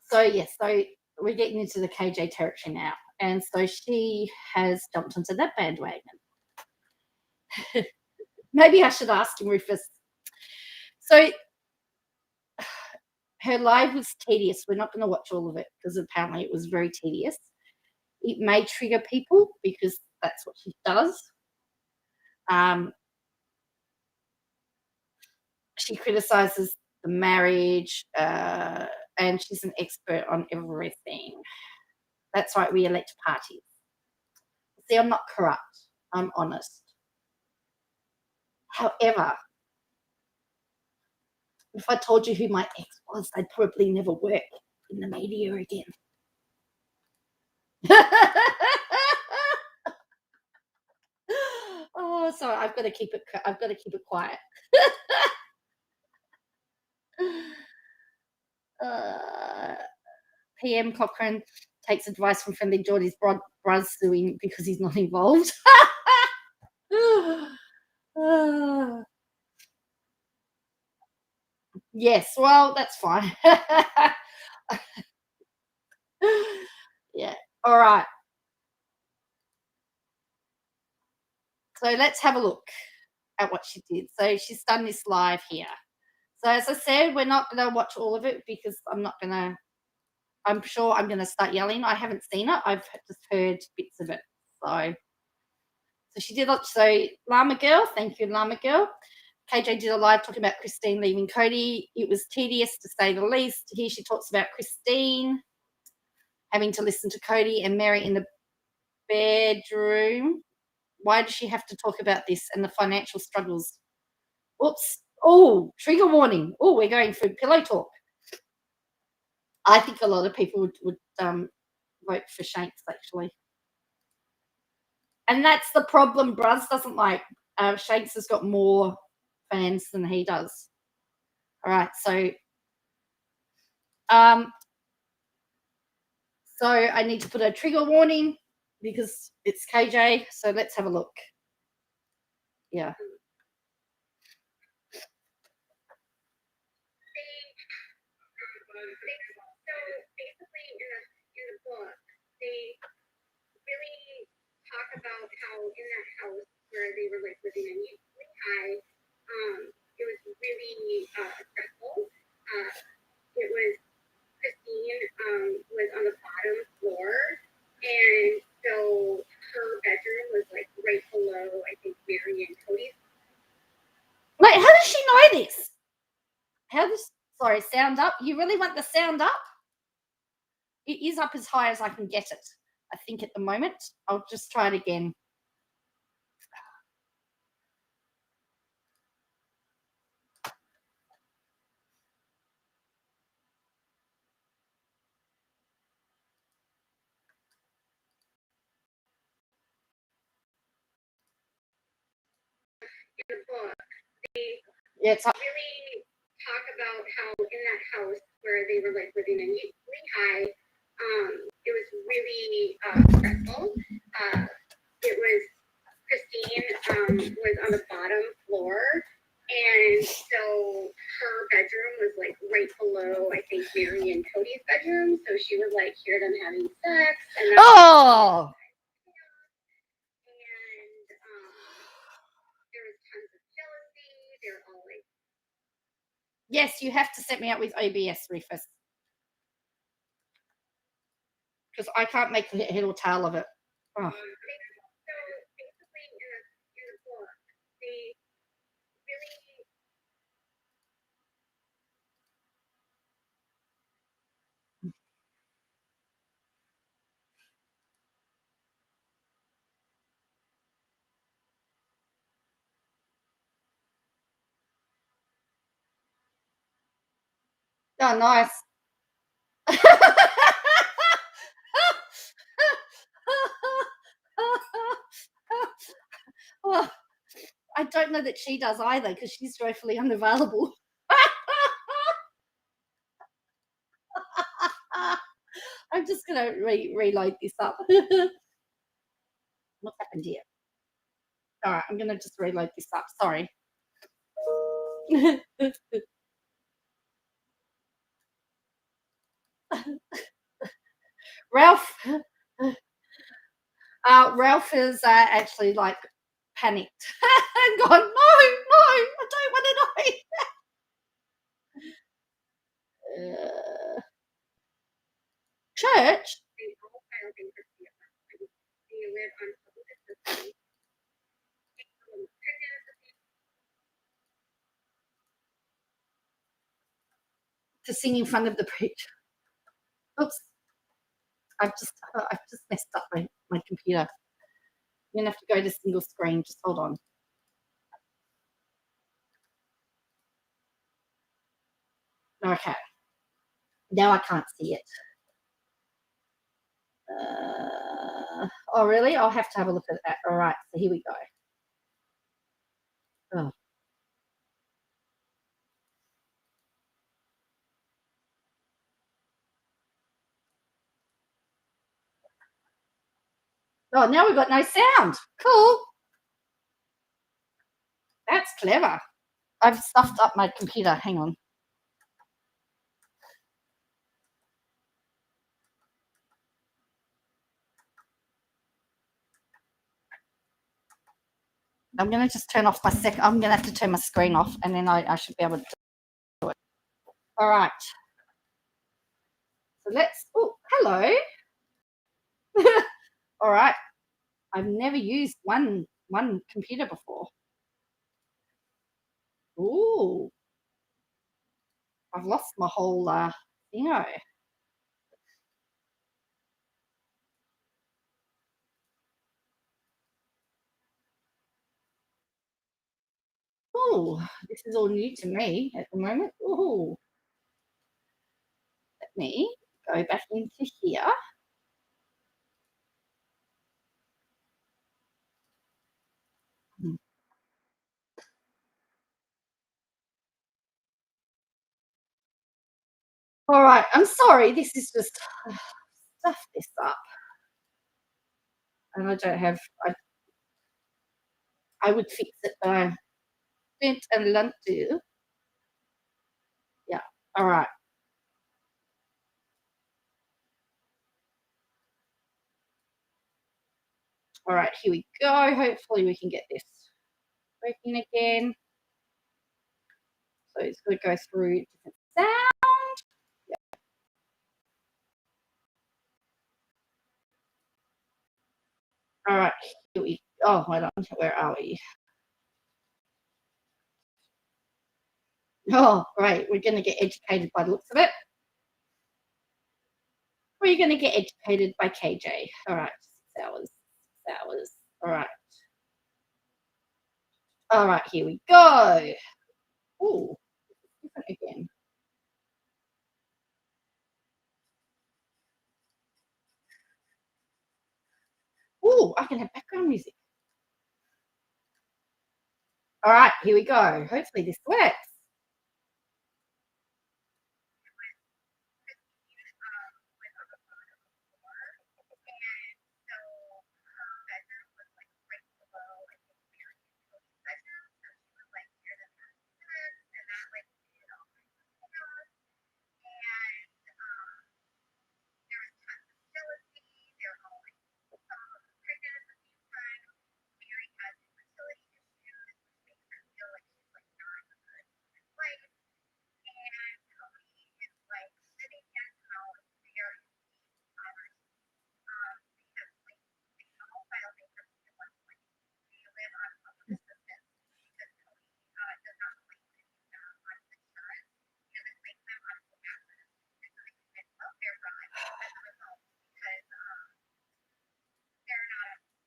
So yes, so we're getting into the KJ territory now, and so she has jumped onto that bandwagon. Maybe I should ask him, Rufus. So her live was tedious. We're not going to watch all of it because apparently it was very tedious. It may trigger people because that's what she does. She criticizes the marriage, and she's an expert on everything. That's right, we elect parties. See, I'm not corrupt. I'm honest. However, if I told you who my ex was, I'd probably never work in the media again. Oh, sorry, I've got to keep it quiet. PM Cochrane takes advice from friendly Geordie's brother suing because he's not involved. Yes, well, that's fine. Yeah, all right. So let's have a look at what she did. So she's done this live here. So as I said, we're not going to watch all of it because I'm sure I'm going to start yelling. I haven't seen it. I've just heard bits of it. So she did it. So Llama Girl, thank you, Llama Girl. KJ did a live talking about Christine leaving Cody. It was tedious to say the least. Here she talks about Christine having to listen to Cody and Mary in the bedroom. Why does she have to talk about this and the financial struggles? Oops. Oh, trigger warning. Oh, we're going for pillow talk. I think a lot of people would vote for Shanks, actually. And that's the problem. Bruz doesn't like. Shanks has got more fans than he does. All right, so I need to put a trigger warning because it's KJ. So let's have a look. Yeah. So basically, in the book, they really talk about how in that house where they were like living in Lehigh, it was really stressful. It was Christine was on the bottom floor, and so her bedroom was like right below, I think, Mary and Cody's. Wait, how does she know this? Sorry, sound up. You really want the sound up? It is up as high as I can get it, I think, at the moment. I'll just try it again. In the book, they it's up. really talk about how in that house where they were like living in Lehigh, it was really stressful. It was Christine was on the bottom floor, and so her bedroom was like right below, I think Mary and Cody's bedroom, so she would like hear them having sex. And Oh, and there was tons of jealousy. They're all like, yes, you have to set me up with OBS, Rufus, because I can't make the head or tail of it. Oh. so basically in the book, they really Oh, nice. Oh, I don't know that she does either because she's joyfully unavailable. I'm just going to reload this up. What happened here? All right, I'm going to just reload this up. Sorry. Ralph is actually like panicked and gone, no, I don't want to know. Church? they all filed bankruptcy at that point. They live on public assistance. To sing in front of the preacher. Oops. I've just messed up my computer. I'm going to have to go to single screen. Just hold on. Okay. Now I can't see it. Oh, really? I'll have to have a look at that. All right. So here we go. Oh. Oh, now we've got no sound. Cool. That's clever. I've stuffed up my computer. Hang on. I'm going to just turn off my I'm going to have to turn my screen off and then I should be able to do it. All right. So let's, oh, hello. All right. I've never used one computer before. Ooh. I've lost my whole thingo. Oh, this is all new to me at the moment. Oh, let me go back into here. All right, I'm sorry. This is just stuff this up, and I don't have. I would fix it, but I didn't and learned to. Yeah. All right. All right, here we go. Hopefully we can get this working again. So it's going to go through different sound. Yeah. All right, here we go. Hold on, where are we? Oh, great. We're going to get educated by the looks of it. We're going to get educated by KJ. All right, 6 hours. 6 hours. All right. All right, here we go. Ooh, different again. Ooh, I can have background music. All right, here we go. Hopefully this works.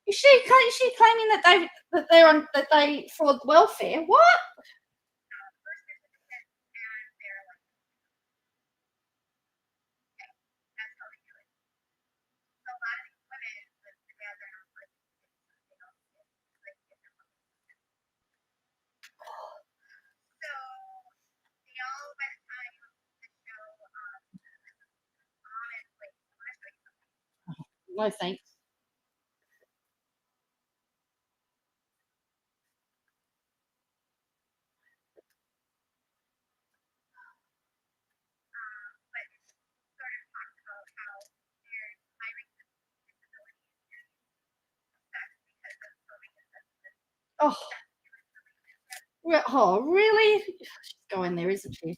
Is she claiming that they fraud welfare? What? No thanks. Oh, really? She's going there, isn't she?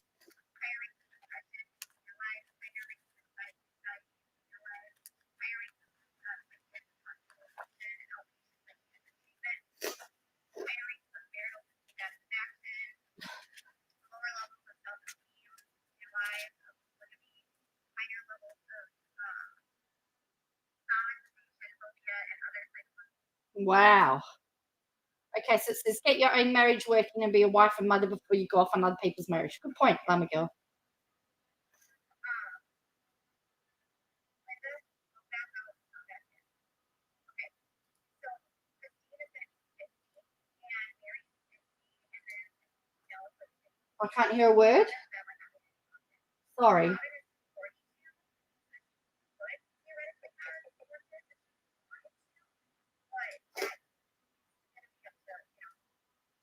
Wow. Okay, so it says get your own marriage working and be a wife and mother before you go off on other people's marriage. Good point, Llama girl. I can't hear a word. Sorry.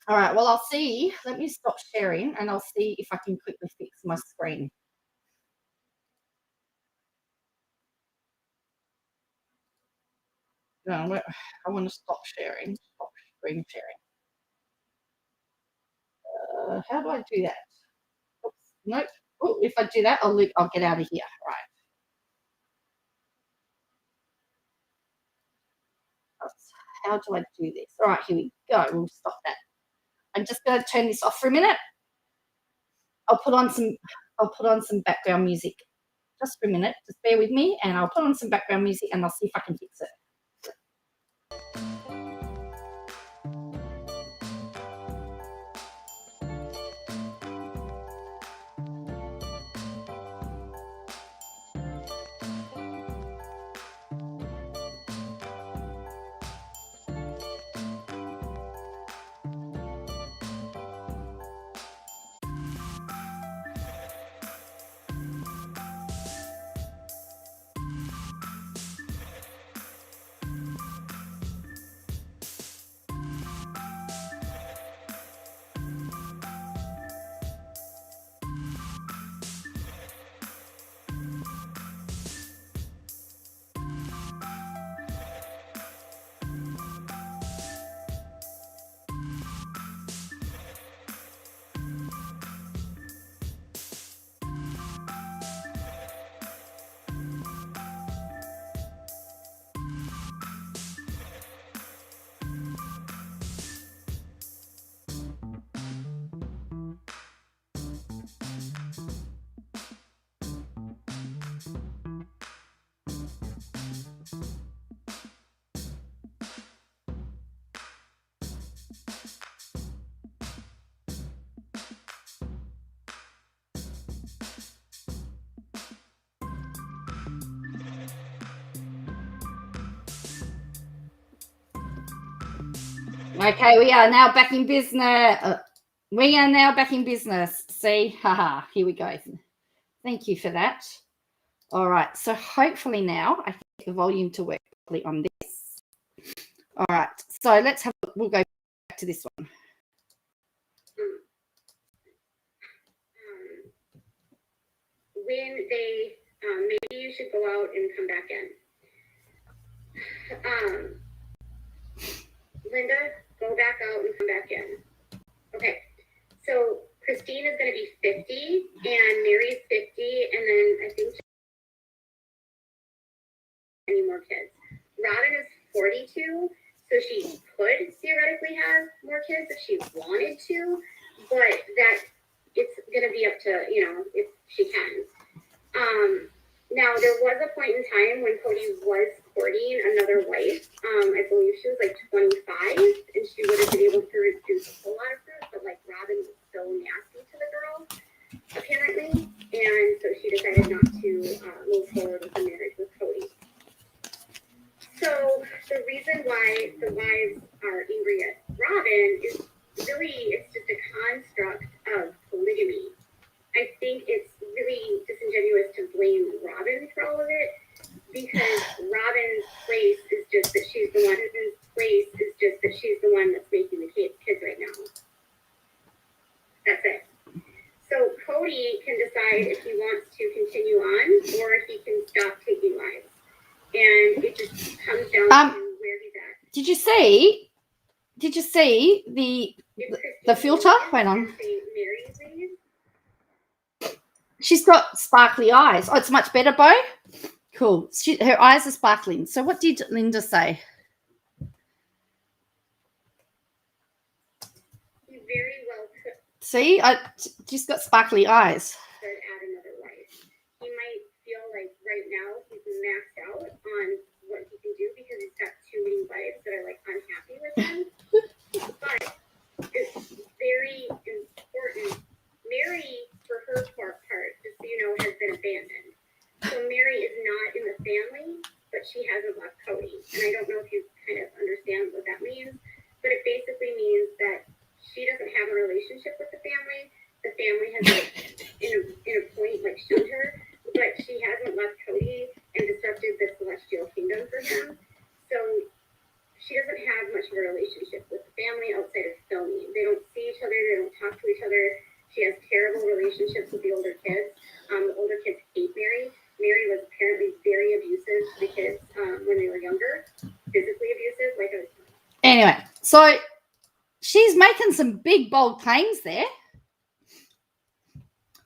All right, well, I'll see. Let me stop sharing and I'll see if I can quickly fix my screen. No, I want to stop sharing. Stop screen sharing. How do I do that? Oops, nope. Oh, if I do that, I'll get out of here. Right. How do I do this? All right, here we go. We'll stop that. I'm just going to turn this off for a minute. I'll put on some background music. Just for a minute. Just bear with me, and I'll put on some background music, and I'll see if I can fix it. Okay, we are now back in business. We are now back in business. See, haha, here we go. Thank you for that. All right, so hopefully now I can get the volume to work properly on this. All right, so we'll go back to this one. When they, maybe you should go out and come back in. Linda, go back out and come back in. Okay, so Christine is going to be 50 and Mary's 50, and then I think any more kids. Robin is 42, so she could theoretically have more kids if she wanted to, but that it's going to be up to, if she can. Now, there was a point in time when Cody was courting another wife. I believe So the reason why the wives are angry at Robin is really, it's just a construct of polygamy. I think it's really disingenuous to blame Robin for all of it, because Robin's place is just that she's the one whose place is just that she's the one that's making the kids right now. That's it. So Cody can decide if he wants to continue on or if he can stop taking lives. And it just comes down to where he's at. Did you see the filter? Wait on. Mary's name. She's got sparkly eyes. Oh, it's much better, Bo. Cool. Her eyes are sparkling. So what did Linda say? He very well could See, she's got sparkly eyes. add another wife. He might feel like right now he's maxed out on what he can do because he's got too many wives that are like unhappy with him. But it's very important. Mary, for her part, just so you know, has been abandoned. So Mary is not in the family, but she hasn't left Cody. And I don't know if you kind of understand what that means, but it basically means that she doesn't have a relationship with the family. The family has, like, in a point, like, shunned her, but she hasn't left Cody and disrupted the celestial kingdom for him. So she doesn't have much of a relationship with the family outside of filming. They don't see each other. They don't talk to each other. She has terrible relationships with the older kids. The older kids hate Mary. Mary was apparently very abusive to the kids when they were younger, physically abusive, like I was telling you. Anyway, so she's making some big, bold claims there.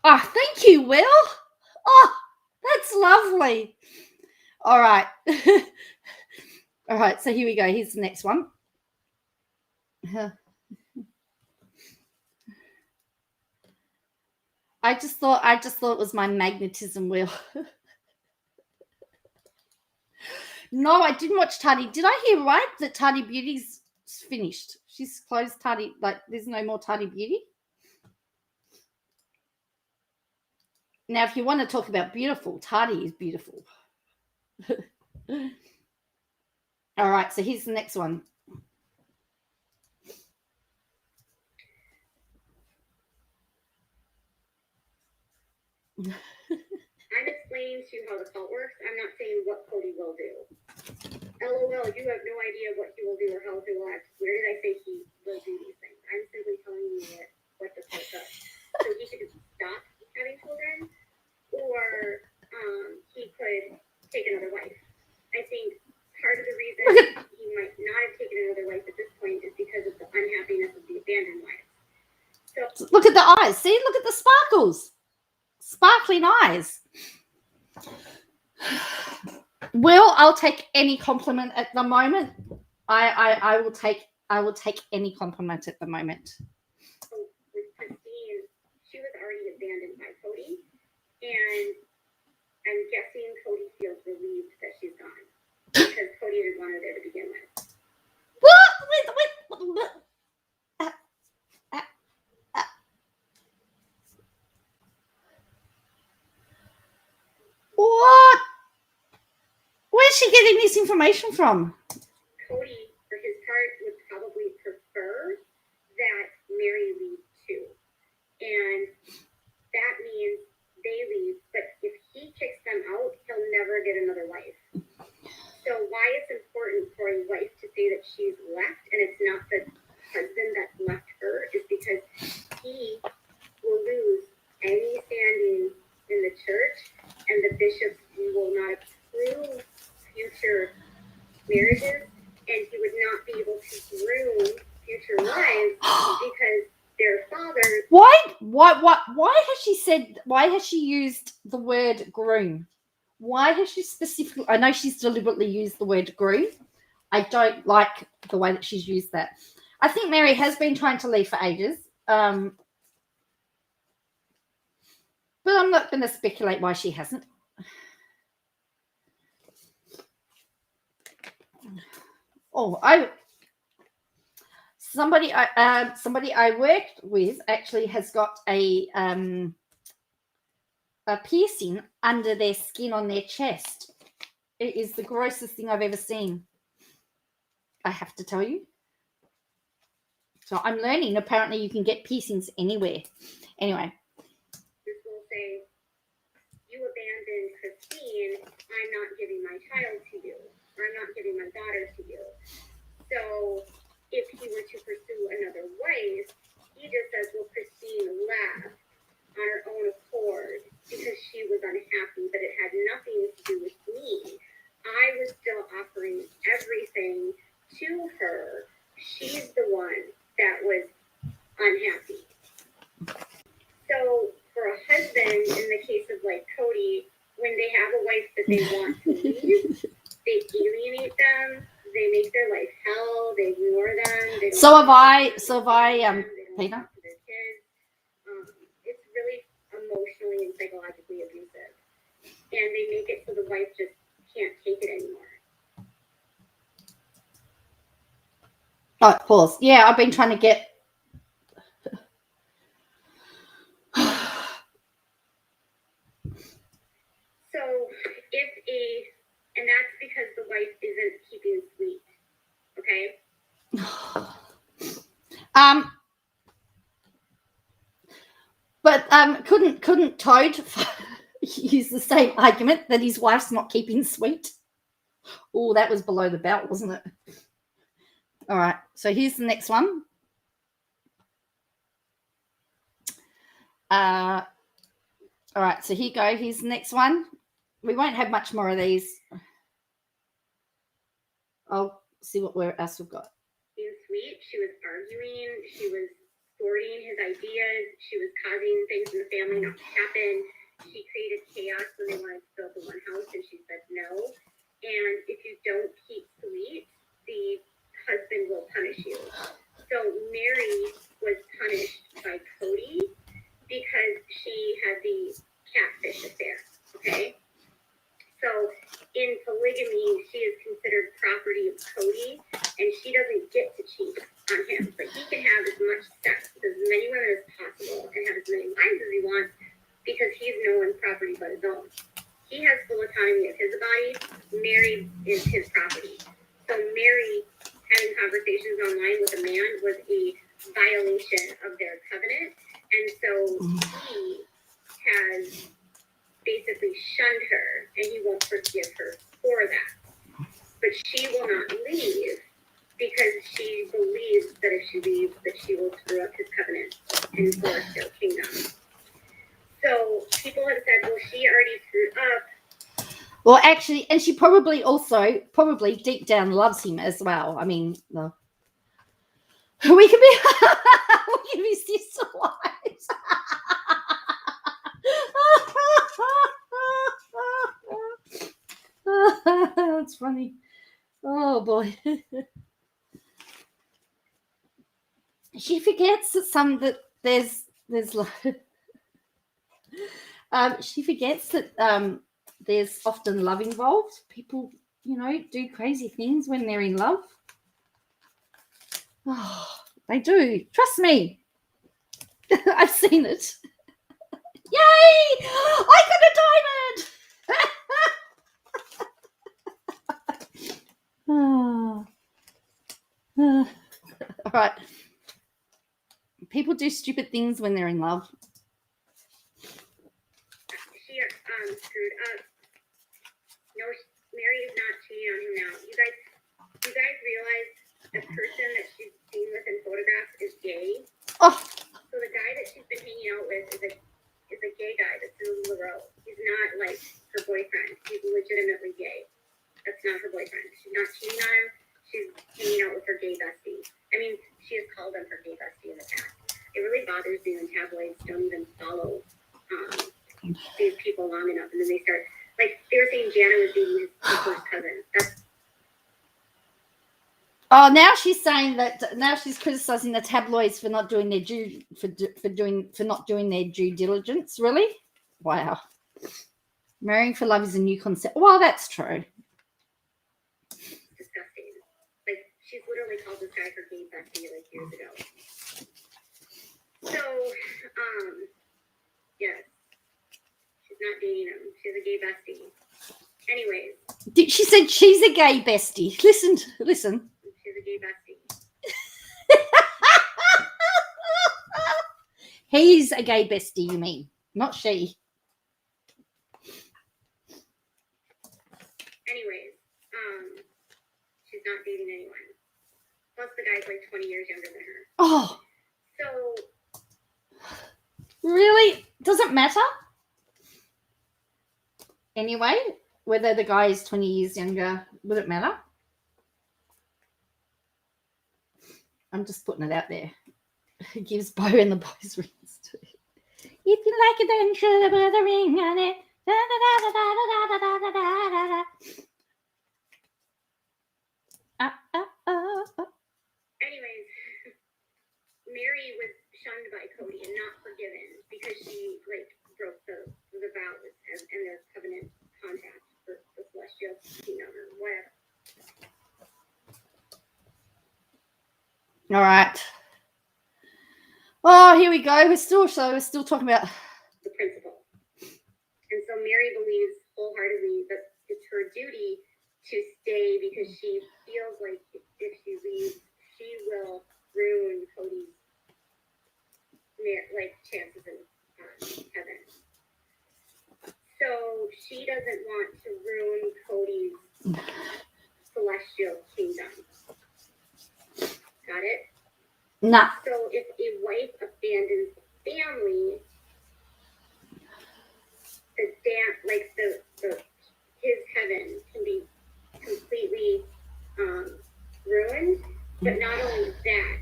Oh, thank you, Will. Oh, that's lovely. All right. All right, so here we go. Here's the next one. I just thought it was my magnetism wheel. No, I didn't watch Tardy. Did I hear right that Tardy Beauty's finished? She's closed Tardy, like there's no more Tardy Beauty. Now, if you want to talk about beautiful, Tardy is beautiful. All right, so here's the next one. I'm explaining to you how the cult works. I'm not saying what Cody will do. LOL, you have no idea what he will do or how he will act. Where did I say he will do these things? I'm simply telling you what the cult does. So he could stop having children, or he could take another wife. I think part of the reason he might not have taken another wife at this point is because of the unhappiness of the abandoned wives. So Look at the eyes. See, look at the sparkles. Sparkling eyes. Will, I'll take any compliment at the moment. I will take any compliment at the moment. with Christine, she was already abandoned by Cody, and I'm guessing Cody feels relieved that she's gone because Cody didn't want her there to begin with. What? What? Where's she getting this information from? Cody, for his part, would probably prefer that Mary leave too, and that means they leave. But if he kicks them out, he'll never get another wife. So why it's important for a wife to say that she's left and it's not the husband that left her is because he will lose any standing in the church, and the bishops will not approve future marriages, and he would not be able to groom future wives because their father. Why has she used the word groom? Why has she specifically? I know she's deliberately used the word groom. I don't like the way that she's used that. I think Mary has been trying to leave for ages. But I'm not going to speculate why she hasn't. Somebody I worked with actually has got a piercing under their skin on their chest. It is the grossest thing I've ever seen. I have to tell you. So I'm learning. Apparently, you can get piercings anywhere. Anyway. This will say, you abandoned Christine, I'm not giving my child to you, or I'm not giving my daughter to you. So if he were to pursue another wife, he just says, well, Christine left on her own accord because she was unhappy, but it had nothing to do with me. I was still offering everything to her. She's the one that was unhappy. So for a husband, in the case of like Cody, when they have a wife that they want to leave, they alienate them. They make their life hell. They ignore them. They don't So have I, they don't Peter? talk to their kids. It's really emotionally and psychologically abusive. And they make it so the wife just can't take it anymore. Oh, pause. Yeah, I've been trying to get. So and that's because the wife isn't keeping sweet. Okay? But couldn't Toad use the same argument that his wife's not keeping sweet? Oh, that was below the belt, wasn't it? All right, so here's the next one. All right, so here you go. Here's the next one. We won't have much more of these. I'll see what else we've got. Being sweet, she was arguing, she was thwarting his ideas, she was causing things in the family not to happen. She created chaos when they wanted to build the one house, and she said no. And if you don't keep sweet, the husband will punish you. So Mary was punished by Cody because she had the catfish affair, okay? So in polygamy, she is considered property of Cody, and she doesn't get to cheat on him. But he can have as much sex with as many women as possible and have as many wives as he wants because he's no one's property but his own. He has full autonomy of his body. Mary is his property. So Mary having conversations online with a man was a violation of their covenant. And so he has basically shunned her, and he won't forgive her for that. But she will not leave because she believes that if she leaves, that she will screw up his covenant and force their kingdom. So people have said, well, she already screwed up. Well, actually, and she probably deep down loves him as well. I mean, no. We can be sister wives. That's funny. Oh boy. She forgets that she forgets that there's often love involved. People, do crazy things when they're in love. Oh, they do. Trust me. I've seen it. Yay! I got a diamond! All right. People do stupid things when they're in love. She screwed up. No, Mary is not cheating on him now. You guys realize the person that she's seen with in photographs is gay? Oh. So the guy that she's been hanging out with is a gay guy that's in LaRoe. He's not like her boyfriend. He's legitimately gay. That's not her boyfriend. She's not cheating on him. She's hanging out with her gay bestie. I mean, she has called him her gay bestie in the past. It really bothers me when tabloids don't even follow these people long enough, and then they start, like, they were saying Jana was dating his first cousin. Now she's saying that. Now she's criticizing the tabloids for not doing their due diligence. Really? Wow. Marrying for love is a new concept. Well, that's true. Disgusting. Like, she's literally called this guy her gay bestie like years ago. So, yes, she's not dating him. She's a gay bestie. Anyways, She said she's a gay bestie. Listen. She's a gay bestie. He's a gay bestie, you mean, not she. Anyways, she's not dating anyone. Plus, the guy's like 20 years younger than her. Oh, So, really? Does it matter? Anyway, whether the guy is 20 years younger, would it matter? I'm just putting it out there. It gives Bo and the boys rings too. If you like it, then should put the ring on it. Da, da, da, da, da, da, da, da, da, da. anyways, Mary was shunned by Cody and not forgiven because she like broke the vows and their covenant contract for the celestial kingdom or whatever. All right. Oh, here we go. We're still talking about The principle. And so Mary believes wholeheartedly that it's her duty to stay because she feels like if she leaves, she will ruin Cody's chances in heaven. So she doesn't want to ruin Cody's celestial kingdom. Got it? nah. So if a wife abandons the family, his heaven can be completely ruined. But not only that,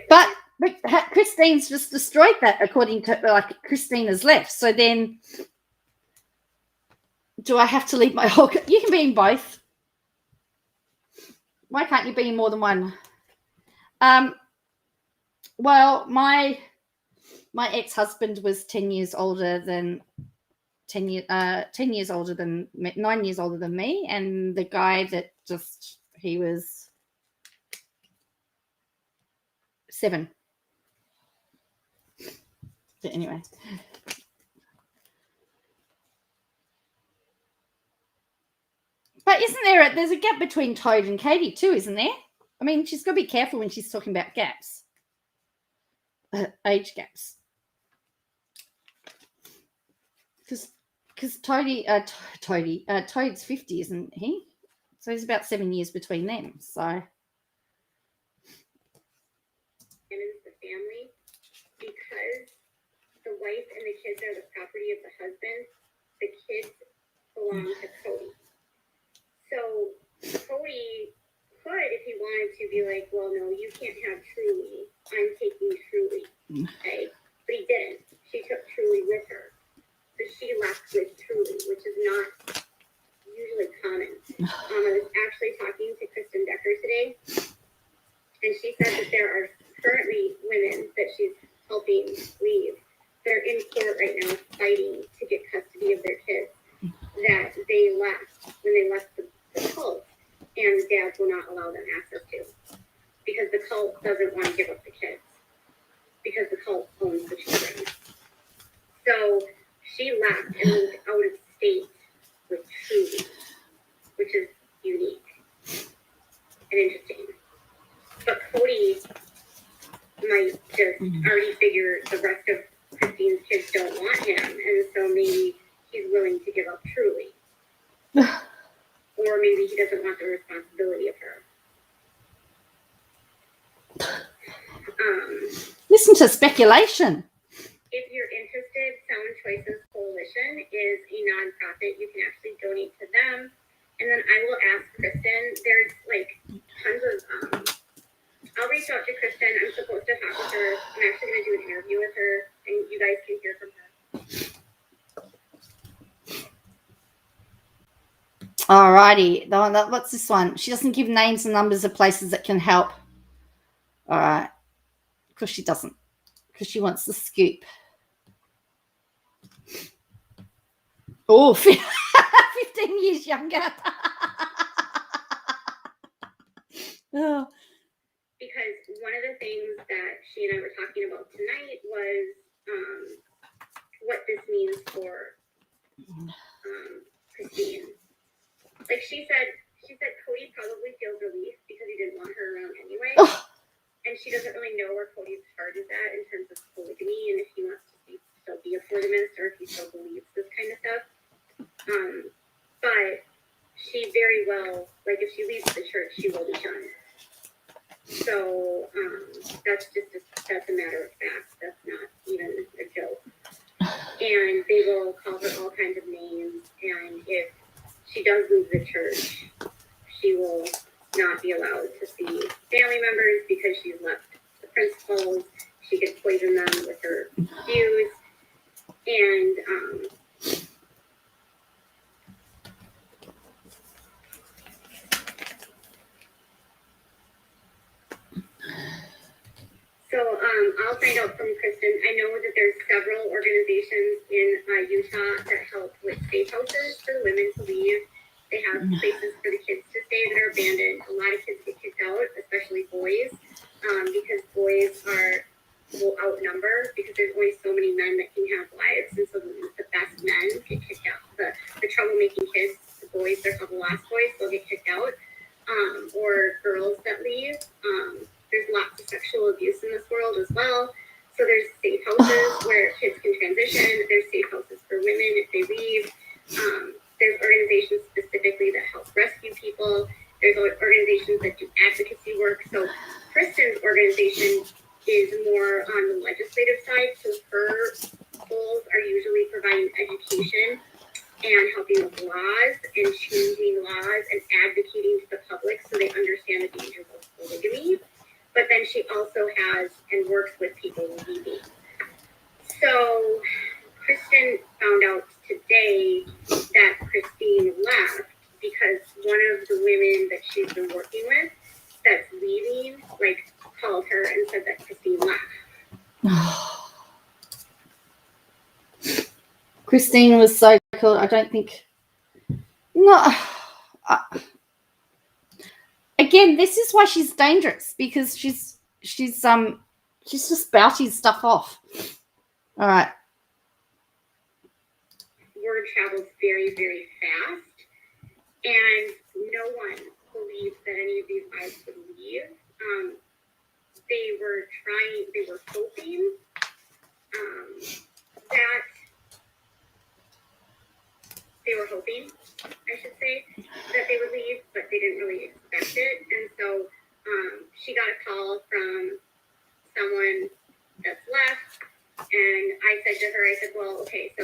But Christine's just destroyed that, according to Christine has left. So then, do I have to leave my whole? You can be in both. Why can't you be in more than one? Well, my ex-husband was 10 years older than 9 years older than me, and the guy that he was 7. But anyway. But there's a gap between Toad and Katie too, isn't there? I mean, she's got to be careful when she's talking about gaps. Age gaps. Because Toad's 50, isn't he? So there's about 7 years between them. So the family, because the wife and the kids are the property of the husband, the kids belong to Cody. So Cody could, if he wanted to, be like, well, no, you can't have Truly. I'm taking Truly. Okay? But he didn't. She took Truly with her. So she left with Truly, which is not usually common. I was actually talking to Kristen Decker today, and she said that there are currently women that she's helping leave. They're in court right now fighting to get custody of their kids that they left when they left the cult, and the dads will not allow them access to, because the cult doesn't want to give up the kids, because the cult owns the children. So she left and moved out of state with Truly, which is unique and interesting. But Cody might just already figure the rest of Christine's kids don't want him, and so maybe he's willing to give up Truly. Or maybe he doesn't want the responsibility of her. listen to speculation. If you're interested, Sound Choices Coalition is a nonprofit. You can actually donate to them. And then I will ask Kristen. There's like tons of, I'll reach out to Kristen. I'm supposed to talk with her. I'm actually going to do an interview with her, and you guys can hear from her. Alrighty. What's this one? She doesn't give names and numbers of places that can help. All right. Because she doesn't. Because she wants the scoop. Oh, 15 years younger. Oh. Because one of the things that she and I were talking about tonight was what this means for Christine. Like she said Cody probably feels relief because he didn't want her around anyway. Oh. And she doesn't really know where Cody's heart is at in terms of polygamy and if he wants to still be a polygamist or if he still believes this kind of stuff. But she very well, like if she leaves the church, she will be done. So that's a matter of fact. That's not even a joke. And they will call her all kinds of names. And if she does leave the church, she will not be allowed to see family members because she's left the principals. She could poison them with her views. And so I'll find out from Kristen. I know that there's several organizations in Utah that help with safe houses for the women to leave. They have places for the kids to stay that are abandoned. A lot of kids get kicked out, especially boys, because boys will outnumber because there's only so many men that can have wives, and so the best men get kicked out. The troublemaking kids, the boys, they're called the lost boys, they'll get kicked out, or girls that leave. There's lots of sexual abuse in this world as well. So there's safe houses where kids can transition. There's safe houses for women if they leave. There's organizations specifically that help rescue people. There's organizations that do advocacy work. So Kristen's organization is more on the legislative side. So her goals are usually providing education and helping with laws and changing laws and advocating to the public so they understand the dangers of polygamy. But then she also has and works with people leaving. So Kristen found out today that Christine left because one of the women that she's been working with that's leaving, like, called her and said that Christine left. Christine was so cool. I don't think. No. Again, this is why she's dangerous because she's just spouting stuff off. All right. Word travels very, very fast, and no one believed that any of these wives would leave. They were hoping that they would leave, but they didn't really expect it. And so she got a call from someone that's left, and I said to her, well, okay, so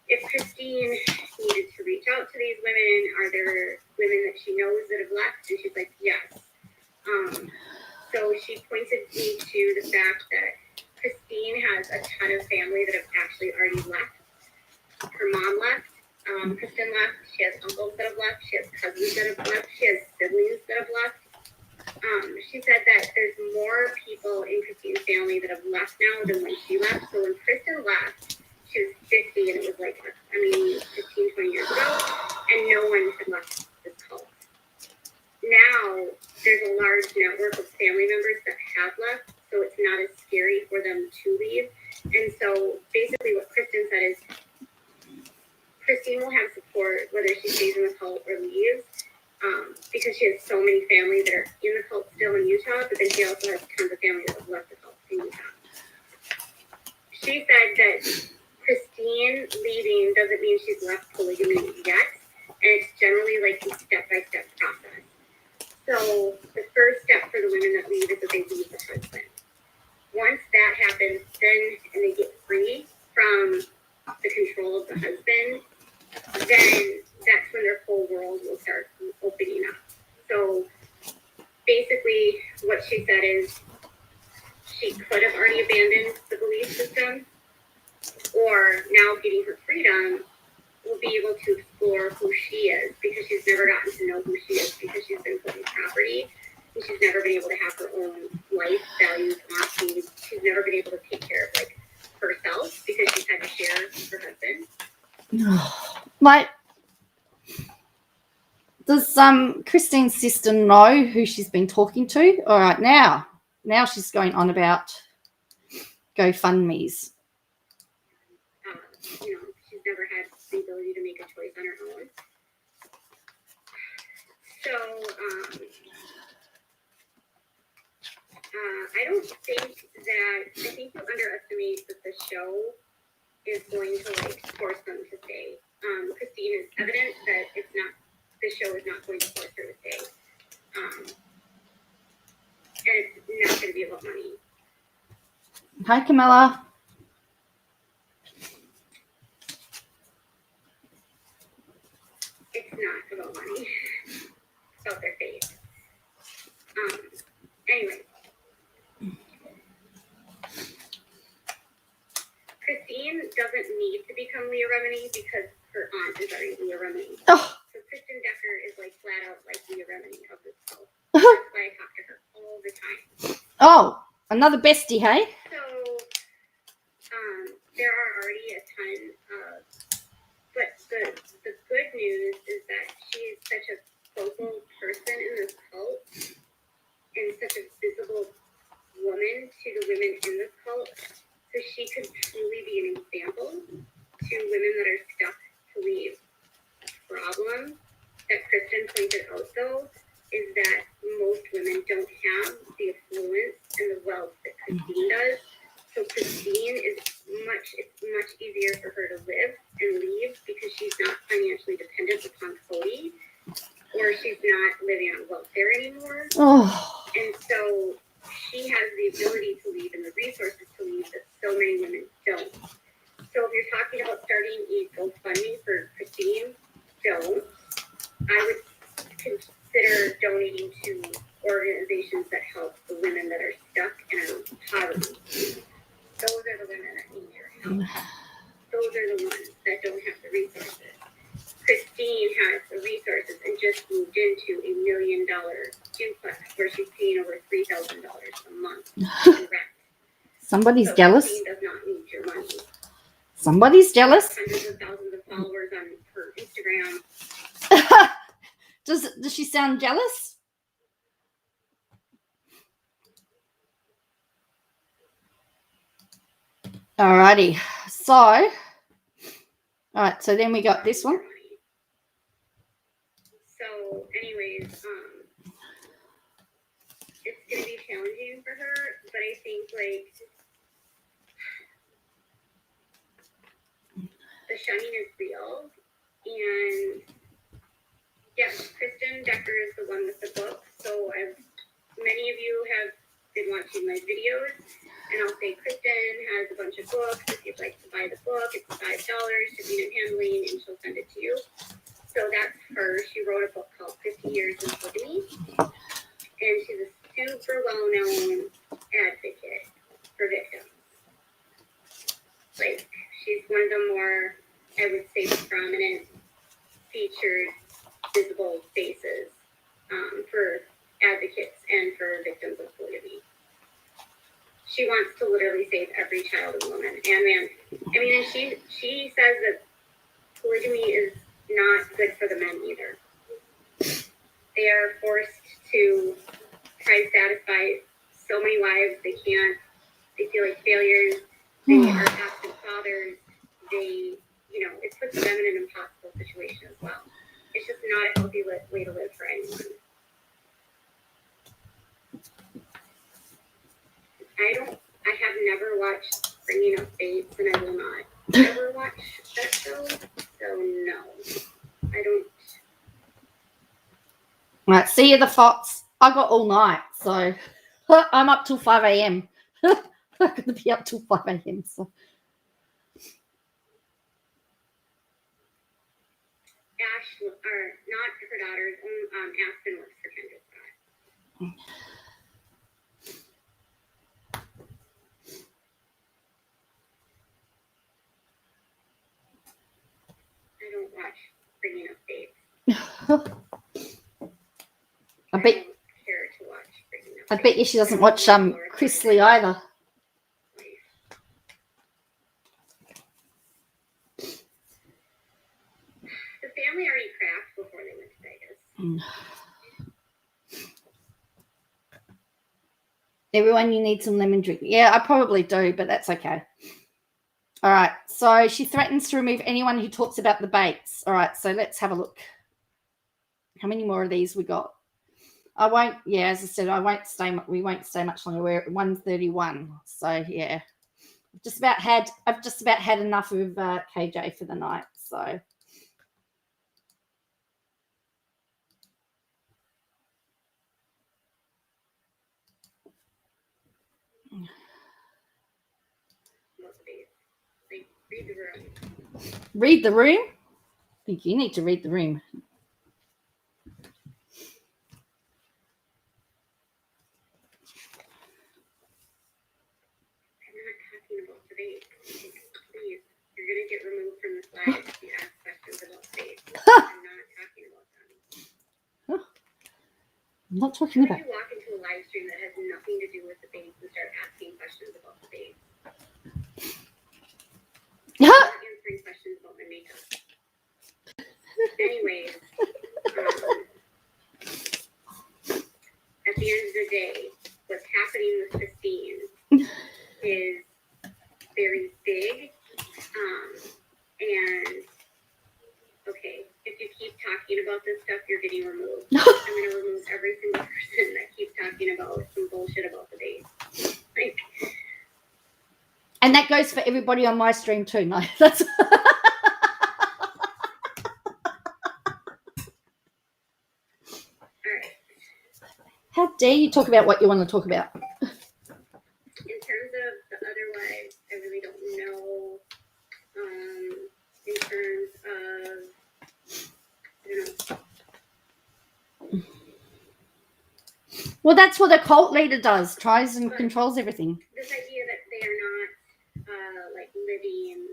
if Christine needed to reach out to these women, are there women that she knows that have left? And she's like, yes. So she pointed me to the fact that Christine has a ton of family that have actually already left. Her mom left. Kristen left. She has uncles that have left. She has cousins that have left. She has siblings that have left. She said that there's more people in Christine's family that have left now than when she left. So when Kristen left, she was 50, and it was like, 15, 20 years ago, and no one had left this cult. Now, there's a large network of family members that have left, so it's not as scary for them to leave. And so basically what Kristen said is Christine will have support whether she stays in the cult or leaves, because she has so many family that are in the cult still in Utah, but then she also has tons of family that have left the cult in Utah. She said that Christine leaving doesn't mean she's left polygamy yet, and it's generally like a step-by-step process. So the first step for the women that leave is that they leave the husband. Once that happens, and they get free from the control of the husband, then that's when their whole world will start opening up. So basically what she said is she could have already abandoned the belief system, or now getting her freedom will be able to explore who she is, because she's never gotten to know who she is, because she's been put in property, and she's never been able to have her own life, values, wants, needs. She's never been able to take care of herself because she's had to share her husband. Does Christine's sister know who she's been talking to? All right, now she's going on about GoFundMes. She's never had the ability to make a choice on her own. So, I don't think that, I think you underestimate that the show is going to like force them to stay. Christine is evident that the show is not going to force her to stay. And it's not going to be about money. Hi, Camilla. It's not about money. It's about their faith. Anyway. Christine doesn't need to become Leah Remini because her aunt is already Leah Remini. Oh. So Kristen Decker is like flat out like Leah Remini of this cult. That's why I talk to her all the time. Oh, another bestie, hey? So there are already a ton of, but the good news is that she is such a vocal person in this cult and such a visible woman to the women in this cult. So she could truly be an example to women that are stuck to leave. A problem that Kristen pointed out, though, is that most women don't have the affluence and the wealth that Christine does. So Christine it's much easier for her to live and leave because she's not financially dependent upon Cody, or she's not living on welfare anymore. Oh. And so she has the ability to leave and the resources to leave that so many women don't. So if you're talking about starting a GoFundMe for Christine, don't. I would consider donating to organizations that help the women that are stuck and are in poverty. Those are the women that need your help. Those are the ones that don't have the resources. Christine has the resources and just moved into $1 million duplex where she's paying over $3,000 a month in rent. Somebody's So jealous. Christine does not need your money. Somebody's jealous. Hundreds of thousands of followers on her Instagram. Does she sound jealous? Alrighty. So, all right. So then we got this one. So, anyways, it's gonna be challenging for her, but I think like the shunning is real, and yes, Kristen Decker is the one with the book. So many of you have been watching my videos, and I'll say Kristen has a bunch of books. If you'd like to buy the book, it's $5, shipping and handling, and she'll send it to you. So that's her. She wrote a book called 50 Years in Polygamy, and she's a super well-known advocate for victims. Like, she's one of the more, I would say, prominent, featured, visible faces for advocates and for victims of polygamy. She wants to literally save every child and woman and man. I mean, and she says that polygamy is not good for the men either. They are forced to try to satisfy so many wives they can't. They feel like failures. They are absent fathers. They, it puts them in an impossible situation as well. It's just not a healthy way to live for anyone. I have never watched Bringing Up Bates, and I will not ever watch that show. So no, I don't. All right. See you, the Fox. I got all night, so I'm up till 5 a.m. I'm going to be up till 5 a.m. So. Not her daughters. Aspen works for Kendra Scott. I don't watch Bringing Up Bates. I bet. don't care to watch Bringing Up I Bates. bet you she doesn't watch Chris Lee either. The family already crashed before they went to Vegas. Everyone, you need some lemon drink. Yeah, I probably do, but that's okay. All right. So she threatens to remove anyone who talks about the Bates. All right. So let's have a look. How many more of these we got? I won't. Yeah, as I said, I won't stay. We won't stay much longer. We're at 1:31. So yeah, I've just about had enough of KJ for the night. So. Read the room. Read the room? I think you need to read the room. I'm not talking about space. Please, you're going to get removed from the slide if you ask questions about space. I'm not talking about them. I'm not talking How about. do you walk into a live stream that has nothing to do with the base and start asking questions about the base? I'm not answering questions about my makeup. Anyways, at the end of the day, what's happening with Christine is very big. And okay, if you keep talking about this stuff, you're getting removed. I'm going to remove every single person that keeps talking about some bullshit about the base. Like, And that goes for everybody on my stream too. No, that's. all right. How dare you talk about what you want to talk about? In terms of the other wives, I really don't know. In terms of, I don't know. Well, that's what a cult leader does. Tries and controls everything. This idea that they are not like living in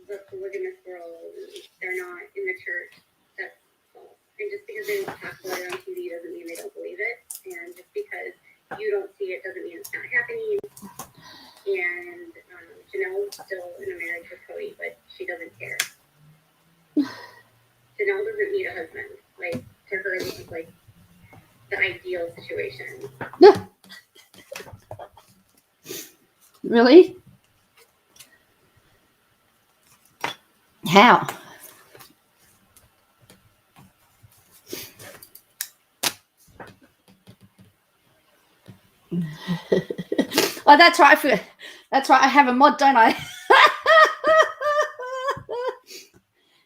the polygamous world, they're not in the church, that's false. And just because they don't talk about it on TV doesn't mean they don't believe it. And just because you don't see it doesn't mean it's not happening. And Janelle's still in a marriage with Cody, but she doesn't care. Janelle doesn't need a husband. Like, to her, this is like the ideal situation. Really? How? Oh, that's right. That's right. I have a mod, don't I?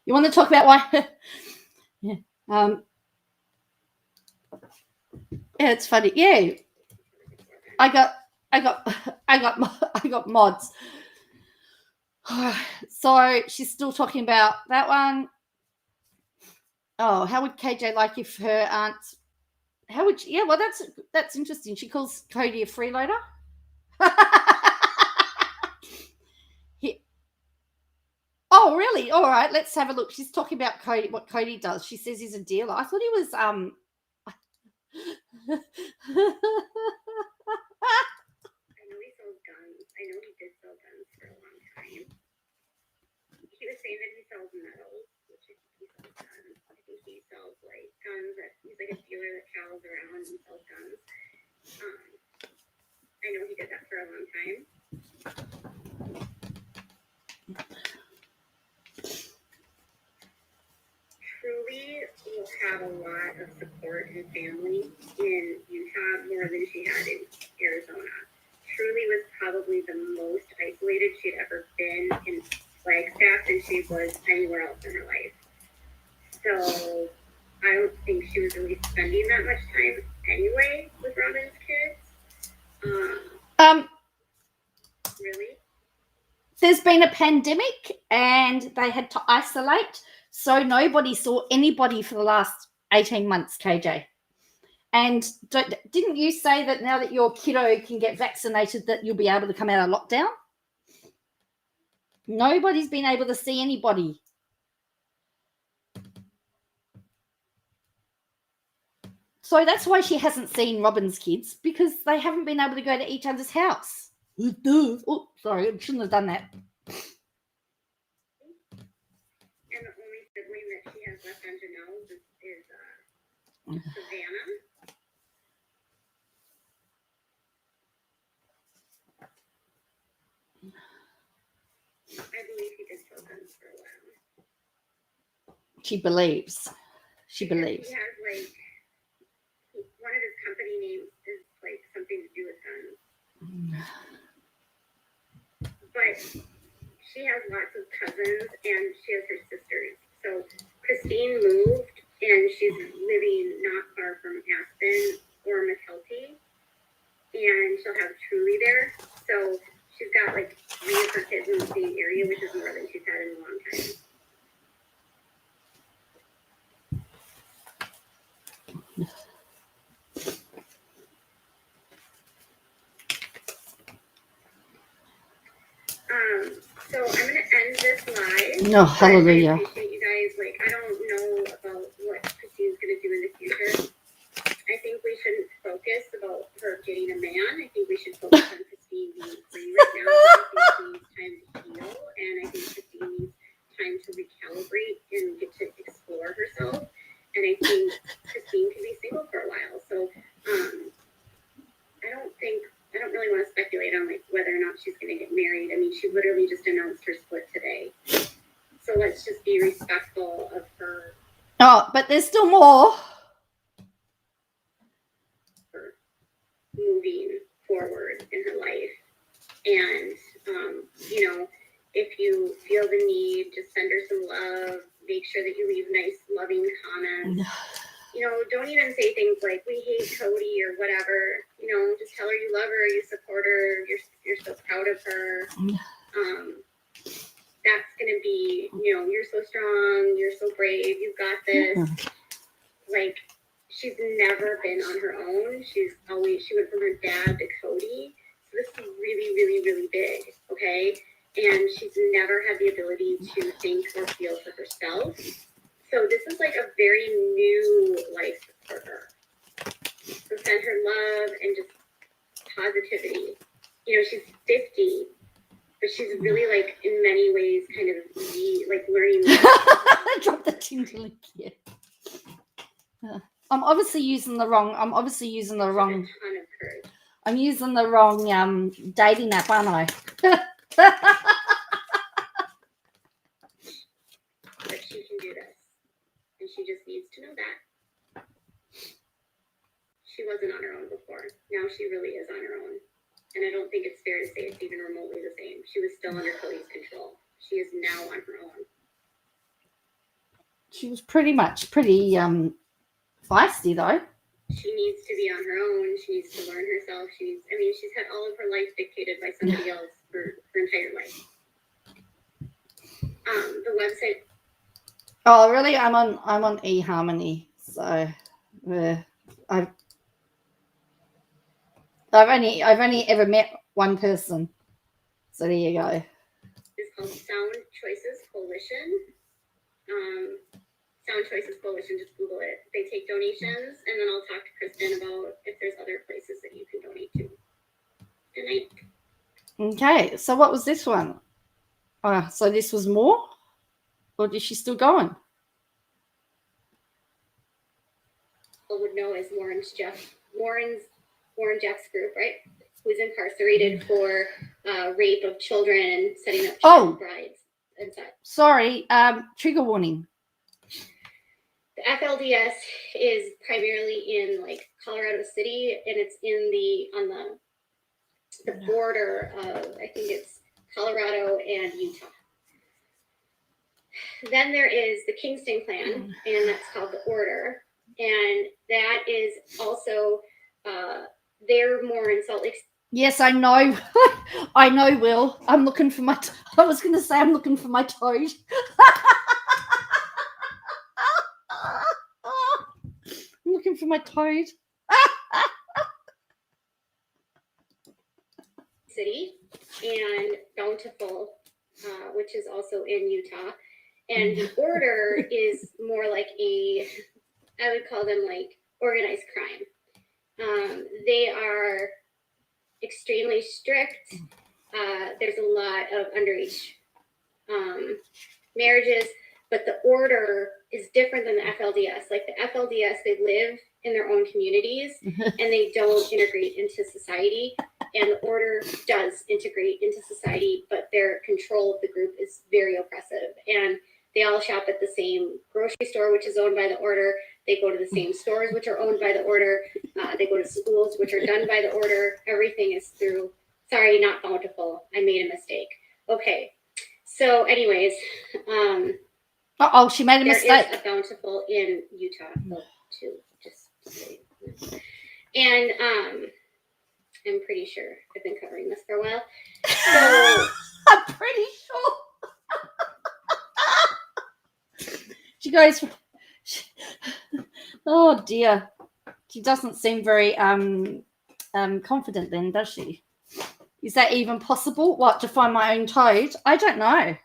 You want to talk about why? Yeah. Yeah, it's funny. Yeah, I got mods. So she's still talking about that one. Oh, how would KJ like if her aunt? How would she? Yeah, well, that's interesting. She calls Cody a freeloader. Oh, really? All right, let's have a look. She's talking about Cody. What Cody does? She says he's a dealer. I thought he was I know he sells guns. I know he did sell guns for a long time. He was saying that he sells metals, which I think he sells guns. I think he sells like guns that he's like a dealer that travels around and sells guns. I know he did that for a long time. Truly will have a lot of support and family in Utah more than she had in Arizona. Truly was probably the most isolated she'd ever been in Flagstaff than she was anywhere else in her life. So I don't think she was really spending that much time anyway with Robin's kids. Really? There's been a pandemic and they had to isolate, so nobody saw anybody for the last 18 months, KJ. And didn't you say that now that your kiddo can get vaccinated that you'll be able to come out of lockdown? Nobody's been able to see anybody. So that's why she hasn't seen Robin's kids, because they haven't been able to go to each other's house. Oh, sorry, I shouldn't have done that. And the only sibling that she has left on Janelle's is Savannah. I believe he did sell guns for a while. She believes. she believes. He has like one of his company names is like something to do with guns. But she has lots of cousins and she has her sisters. So Christine moved and she's living not far from Aspen or McKelty. And she'll have Truly there. So she's got like 3 of her kids in the same area, which is more than she's had in a long time. So I'm going to end this live. No, hallelujah. I appreciate you guys. Like, I don't know about what Christine's going to do in the future. I think we shouldn't focus about her getting a man. I think we should focus on Christine being free right now. I think she needs time to heal, and I think Christine needs time to recalibrate and get to explore herself. And I think Christine can be single for a while. So I don't really want to speculate on like whether or not she's going to get married. I mean, she literally just announced her split today. So let's just be respectful of her. Oh, but there's still more. Moving forward in her life. And, you know, if you feel the need, just send her some love. Make sure that you leave nice, loving comments. You know, don't even say things like, we hate Cody or whatever. You know, just tell her you love her, you support her, you're so proud of her. That's going to be, you know, you're so strong, you're so brave, you've got this. Like, she's never been on her own. She went from her dad to Cody. So this is really, really, really big, okay? And she's never had the ability to think or feel for herself. So this is like a very new life for her. So send her love and just positivity. You know, she's 50, but she's really like in many ways kind of like learning. I dropped the tingling here. I'm obviously using the wrong. A ton of courage. I'm using the wrong dating app, aren't I? But she can do this. And she just needs to know that. She wasn't on her own before. Now she really is on her own. And I don't think it's fair to say it's even remotely the same. She was still under Cody's control. She is now on her own. She was pretty feisty though. She needs to be on her own. She needs to learn herself. She's had all of her life dictated by somebody else for her entire life. The website. Oh, really? I'm on eHarmony, so I've only ever met one person. So there you go. It's called Sound Choices Coalition. Sound Choices Coalition, just Google it. They take donations, and then I'll talk to Kristen about if there's other places that you can donate to. Good night. Okay, so what was this one? So this was more? Or is she still going? People would know as Warren Jeff's group, right? Who's incarcerated for rape of children and setting up child brides and such. Sorry, trigger warning. The FLDS is primarily in like Colorado City, and it's on the border of, I think it's Colorado and Utah. Then there is the Kingston Clan, and that's called the Order, and that is also they're more in Salt Lake. Yes, I know. I know, Will. I'm looking for my. I was going to say I'm looking for my toad. I'm looking for my toad. City and Bountiful, which is also in Utah. And the Order is more like I would call them like organized crime. They are extremely strict. There's a lot of underage marriages, but the Order is different than the FLDS. Like the FLDS, they live in their own communities and they don't integrate into society. And the Order does integrate into society, but their control of the group is very oppressive. And They all shop at the same grocery store, which is owned by the order. They go to the same stores, which are owned by the order. They go to schools, which are done by the order. Everything is through. Sorry, not Bountiful. I made a mistake. Okay. So, anyways, Oh, she made a there mistake. is a Bountiful in Utah, too. Just saying. And I'm pretty sure I've been covering this for a while. So I'm pretty sure. She goes, oh dear. She doesn't seem very confident then, does she? Is that even possible? What, to find my own toad? I don't know.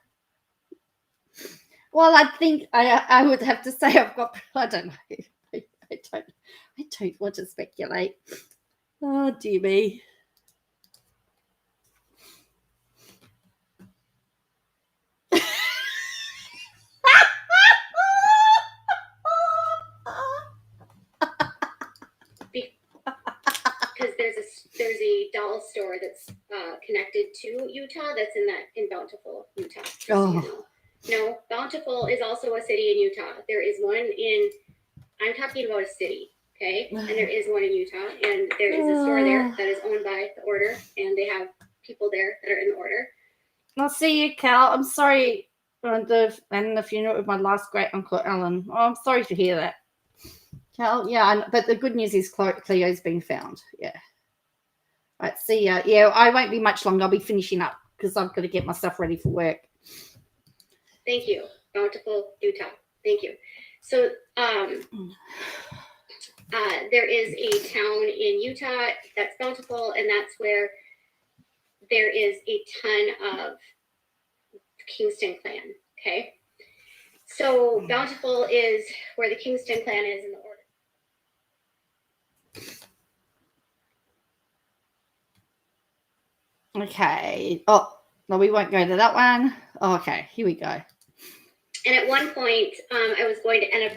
Well, I think I would have to say I've got, I don't know. I don't want to speculate. Oh, dear me. because there's a doll store that's connected to Utah that's in Bountiful, Utah. Just so you know. No, Bountiful is also a city in Utah. There is one in, I'm talking about a city, okay? And there is one in Utah, and there is a store there that is owned by the order, and they have people there that are in the order. I'll see you, Cal. I'm sorry. And the funeral of my last great uncle Alan. Oh, I'm sorry to hear that, Cal. Yeah, but the good news is Cleo's been found. Yeah. All right, see ya. Yeah, I won't be much longer. I'll be finishing up because I've got to get myself ready for work. Thank you, Bountiful, Utah. Thank you. So, there is a town in Utah that's Bountiful, and that's where there is a ton of Kingston clan. Okay, so Bountiful is where the Kingston clan is in the order. Okay. Oh no, we won't go to that one. Oh, okay, here we go. And at one point, I was going to end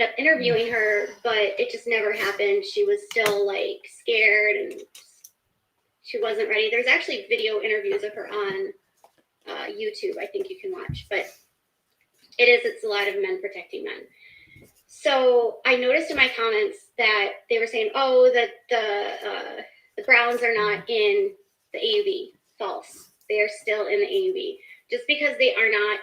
up interviewing her, but it just never happened. She was still like scared and she wasn't ready. There's actually video interviews of her on YouTube. I think you can watch, but it's a lot of men protecting men. So I noticed in my comments that they were saying, oh, that the Browns are not in the AUB. False. They are still in the AUB. Just because they are not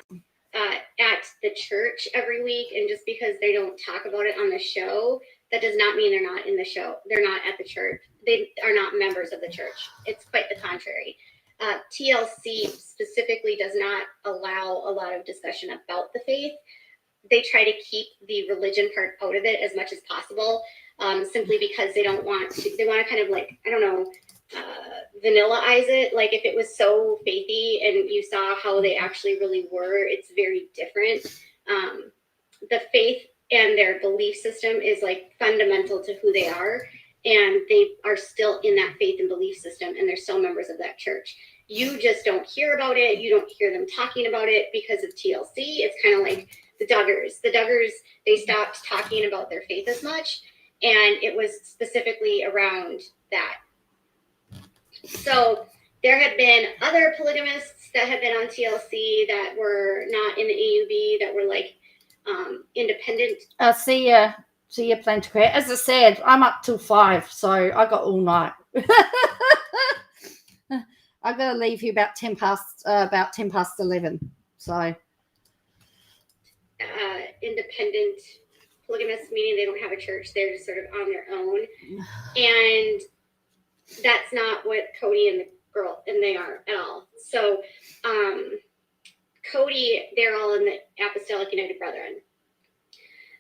at the church every week, and just because they don't talk about it on the show, that does not mean they're not in the show. They're not at the church. They are not members of the church. It's quite the contrary. TLC specifically does not allow a lot of discussion about the faith. They try to keep the religion part out of it as much as possible, simply because they don't want to. They want to kind of like, I don't know, vanilla-ize it. Like if it was so faithy and you saw how they actually really were, it's very different. The faith and their belief system is like fundamental to who they are, and they are still in that faith and belief system, and they're still members of that church. You just don't hear about it. You don't hear them talking about it because of TLC. It's kind of like the Duggars. The Duggars, they stopped talking about their faith as much, and it was specifically around that. So there had been other polygamists that had been on TLC that were not in the AUB, that were like independent. See ya, plan to create. As I said, I'm up till 5, so I got all night. I've got to leave here about 10 past 11. So Independent polygamists, meaning they don't have a church, they're just sort of on their own, and that's not what Cody and the girl and they are at all. So Cody, they're all in the Apostolic United Brethren.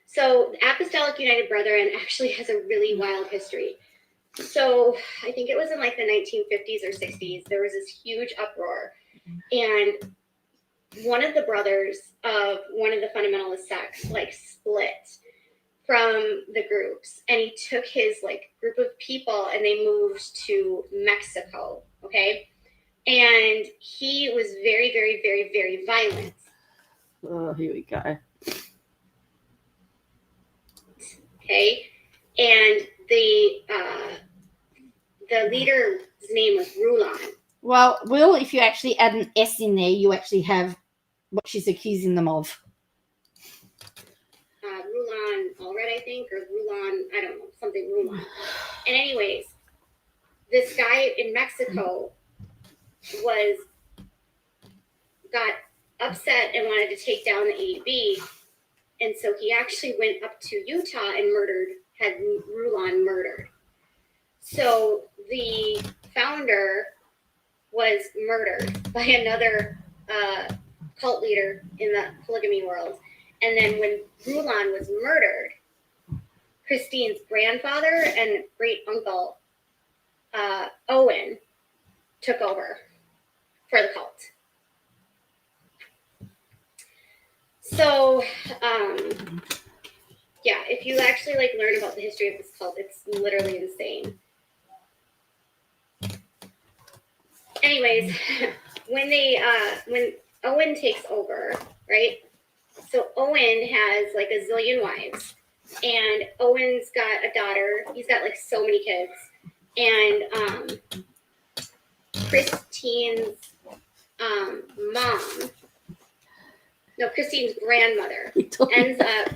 So the Apostolic United Brethren actually has a really wild history. So I think it was in like the 1950s or 60s, there was this huge uproar, and one of the brothers of one of the fundamentalist sects like split from the groups, and he took his like group of people and they moved to Mexico. Okay. And he was very, very, very, very violent. oh, here we go. Okay. And the leader's name was Rulon. Well, Will, if you actually add an S in there, you actually have what she's accusing them of. Rulon Allred, I think, or Rulon, I don't know, something Rulon. And anyways, this guy in Mexico got upset and wanted to take down the AB, and so he actually went up to Utah and had Rulon murdered. So the founder was murdered by another cult leader in the polygamy world. And then when Rulon was murdered, Christine's grandfather and great uncle, Owen, took over for the cult. So, yeah, if you actually like learn about the history of this cult, it's literally insane. Anyways, when Owen takes over, right? So Owen has like a zillion wives, and Owen's got a daughter. He's got like so many kids, and Christine's Christine's grandmother ends up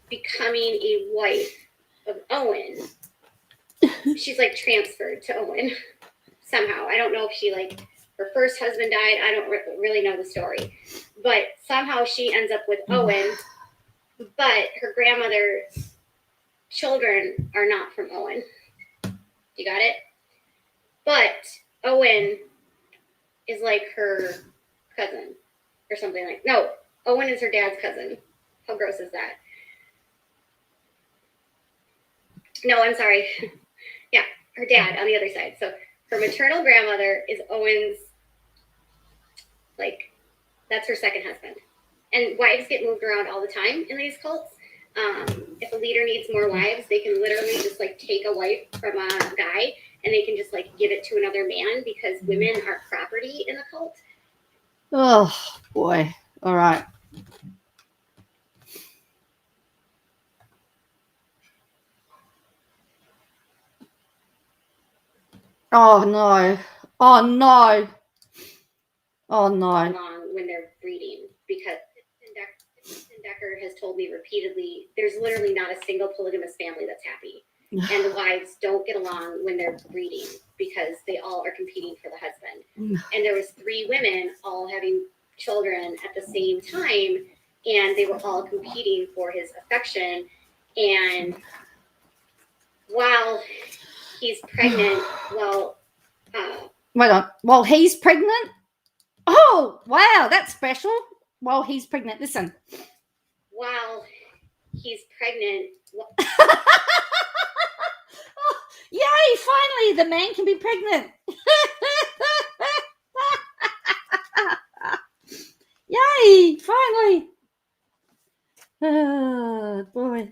becoming a wife of Owen. She's like transferred to Owen somehow. I don't know if she her first husband died. I don't really know the story, but somehow she ends up with Owen, but her grandmother's children are not from Owen. You got it? But Owen is like her cousin or something no, Owen is her dad's cousin. How gross is that? No, I'm sorry. Yeah, her dad on the other side. So her maternal grandmother is Owen's, that's her second husband. And wives get moved around all the time in these cults. If a leader needs more wives, they can literally just take a wife from a guy and they can just give it to another man because women are property in the cult. Oh, boy. All right. Oh, no. Oh, no. Oh, no. Along when they're breeding, because Kristen Decker has told me repeatedly, there's literally not a single polygamous family that's happy. And the wives don't get along when they're breeding because they all are competing for the husband. And there was 3 women all having children at the same time, and they were all competing for his affection. And while he's pregnant, wait on. While he's pregnant? Oh, wow, that's special. While he's pregnant. Listen. While he's pregnant. Oh, yay, finally, the man can be pregnant. Yay, finally. Oh, boy.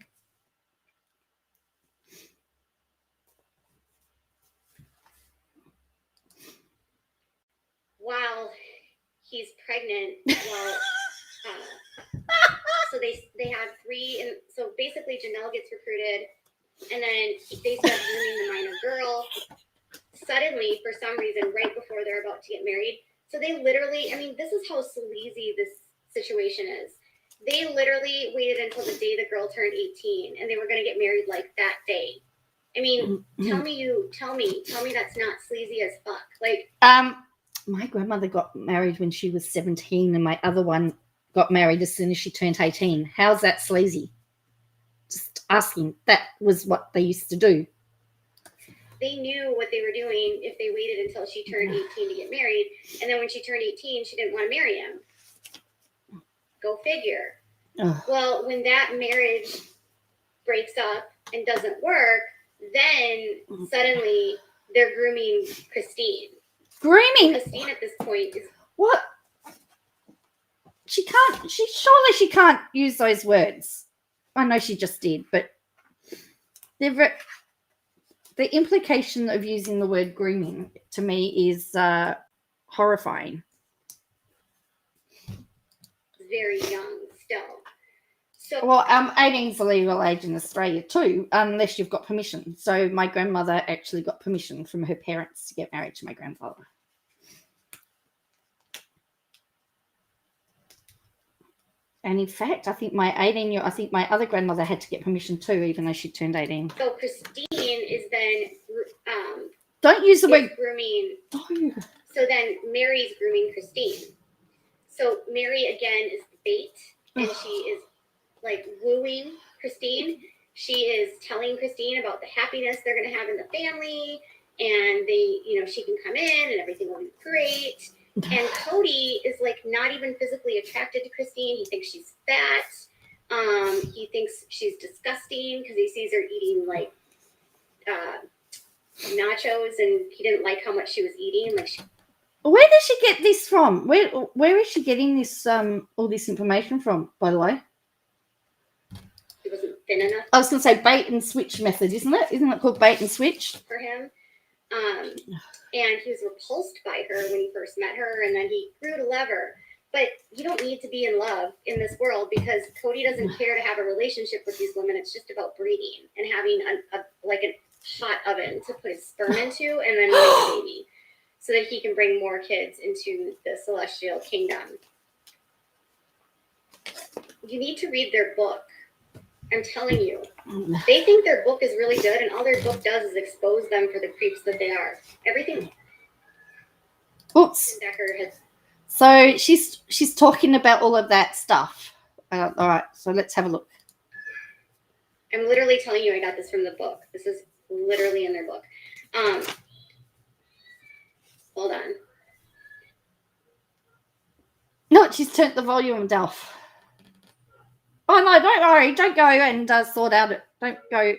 While he's pregnant, so they have 3, and so basically Janelle gets recruited, and then they start grooming the minor girl. Suddenly, for some reason, right before they're about to get married, so they literally, this is how sleazy this situation is. They literally waited until the day the girl turned 18, and they were going to get married that day. Tell me that's not sleazy as fuck. My grandmother got married when she was 17, and my other one got married as soon as she turned 18. How's that sleazy? Just asking. That was what they used to do. They knew what they were doing if they waited until she turned 18 to get married. And then when she turned 18, she didn't want to marry him. Go figure. Ugh. Well, when that marriage breaks up and doesn't work, then suddenly they're grooming Christine. Grooming? Christine at this point is... What? Surely she can't use those words. I know she just did, but the implication of using the word grooming to me is horrifying. Very young still. So, well, 18 is the legal age in Australia too, unless you've got permission. So my grandmother actually got permission from her parents to get married to my grandfather. And in fact, I think my other grandmother had to get permission too, even though she turned 18. So Christine is then Don't use the is word. grooming. No. So then Mary's grooming Christine. So Mary again is the bait, and she is like wooing Christine. She is telling Christine about the happiness they're going to have in the family, and she can come in and everything will be great. And Cody is like not even physically attracted to Christine. He thinks she's fat. He thinks she's disgusting because he sees her eating like nachos, and he didn't like how much she was eating. Where did she get this from? Where is she getting this all this information from, by the way? He wasn't thin enough. I was going to say bait and switch method, isn't it? Isn't it called bait and switch? For him. And he was repulsed by her when he first met her, and then he grew to love her. But you don't need to be in love in this world, because Cody doesn't care to have a relationship with these women. It's just about breeding and having a hot oven to put his sperm into and then make a baby so that he can bring more kids into the celestial kingdom. You need to read their book. I'm telling you. They think their book is really good, and all their book does is expose them for the creeps that they are. Everything. Oops. Decker has. So she's talking about all of that stuff. All right, so let's have a look. I'm literally telling you I got this from the book. This is literally in their book. Hold on. No, she's turned the volume down. Oh, no, don't worry. Don't go and sort out it. Don't go.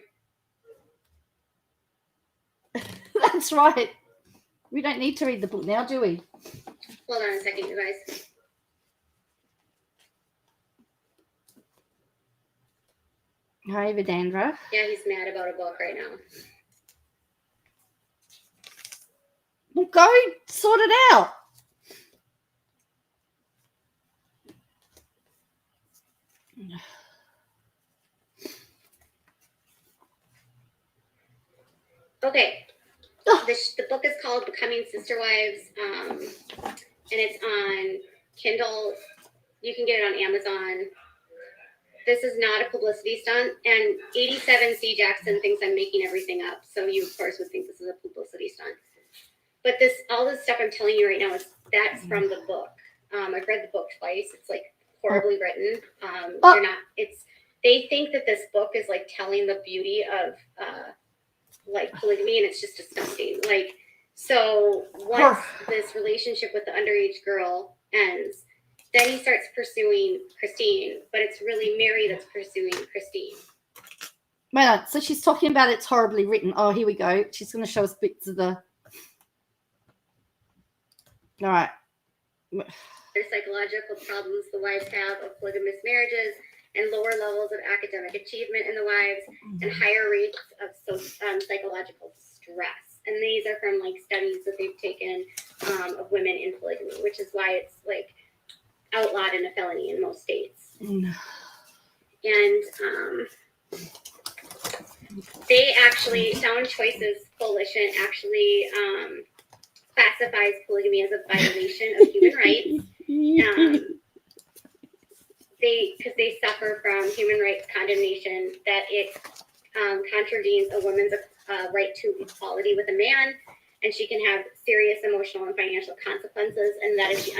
That's right. We don't need to read the book now, do we? Hold on a second, you guys. Hi, Vidandra. Yeah, he's mad about a book right now. Well, go sort it out. Okay. The book is called Becoming Sister Wives, and it's on Kindle. You can get it on Amazon. This is not a publicity stunt, and 87C Jackson thinks I'm making everything up, so you, of course, would think this is a publicity stunt. But all this stuff I'm telling you right now, that's from the book. I've read the book twice. It's like horribly written. They think that this book is like telling the beauty of like polygamy, and it's just disgusting. Like, so once this relationship with the underage girl ends, then he starts pursuing Christine, but it's really Mary that's pursuing Christine. Wait on. So she's talking about it's horribly written. Oh, here we go. She's going to show us bits of the. All right. There's psychological problems the wives have of polygamous marriages, and lower levels of academic achievement in the wives, and higher rates of psychological stress. And these are from like studies that they've taken of women in polygamy, which is why it's like outlawed in a felony in most states. And they actually, Sound Choices Coalition actually classifies polygamy as a violation of human rights. Because they suffer from human rights condemnation, that it contravenes a woman's right to equality with a man, and she can have serious emotional and financial consequences, and that is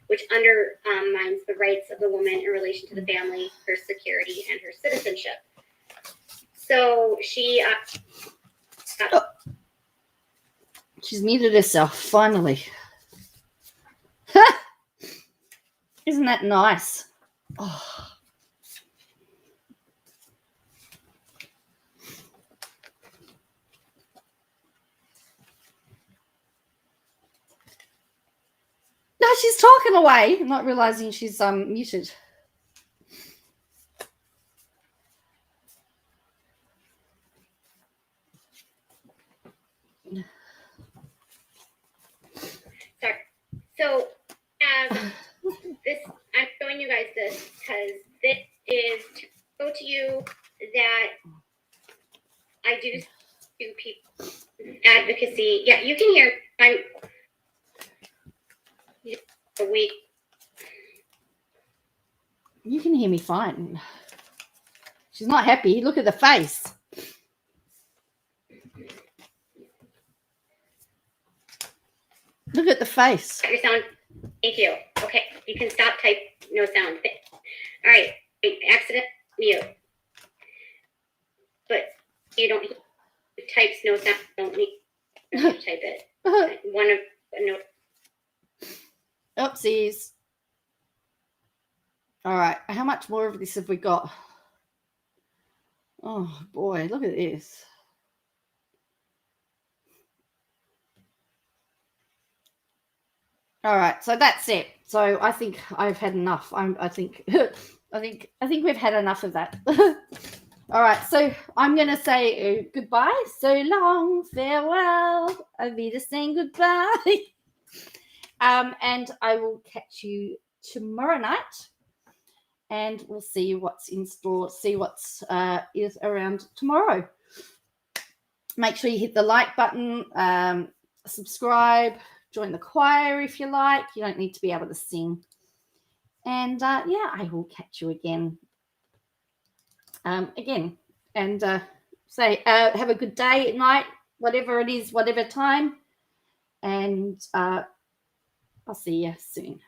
which undermines the rights of the woman in relation to the family, her security, and her citizenship. So she she's muted herself, finally. Isn't that nice? Oh. No, she's talking away, not realizing she's muted. Sorry. So this, I'm showing you guys this because this is to show to you that I do people advocacy. Yeah, you can hear. I'm a week. You can hear me fine. She's not happy. Look at the face. Look at the face. Your sound. Thank you. Okay, you can stop type. No sound. All right. Accident mute. But you don't types no sound. Don't need to type it. One of no. Oopsies. All right. How much more of this have we got? Oh boy, look at this. All right, so that's it. So I think I've had enough. I think we've had enough of that. All right, so I'm gonna say goodbye. So long, farewell. I'll be saying goodbye. And I will catch you tomorrow night, and we'll see what's in store. See what's is around tomorrow. Make sure you hit the like button, subscribe. Join the choir if you like. You don't need to be able to sing. And yeah, I will catch you again. And say have a good day at night, whatever it is, whatever time. And I'll see you soon.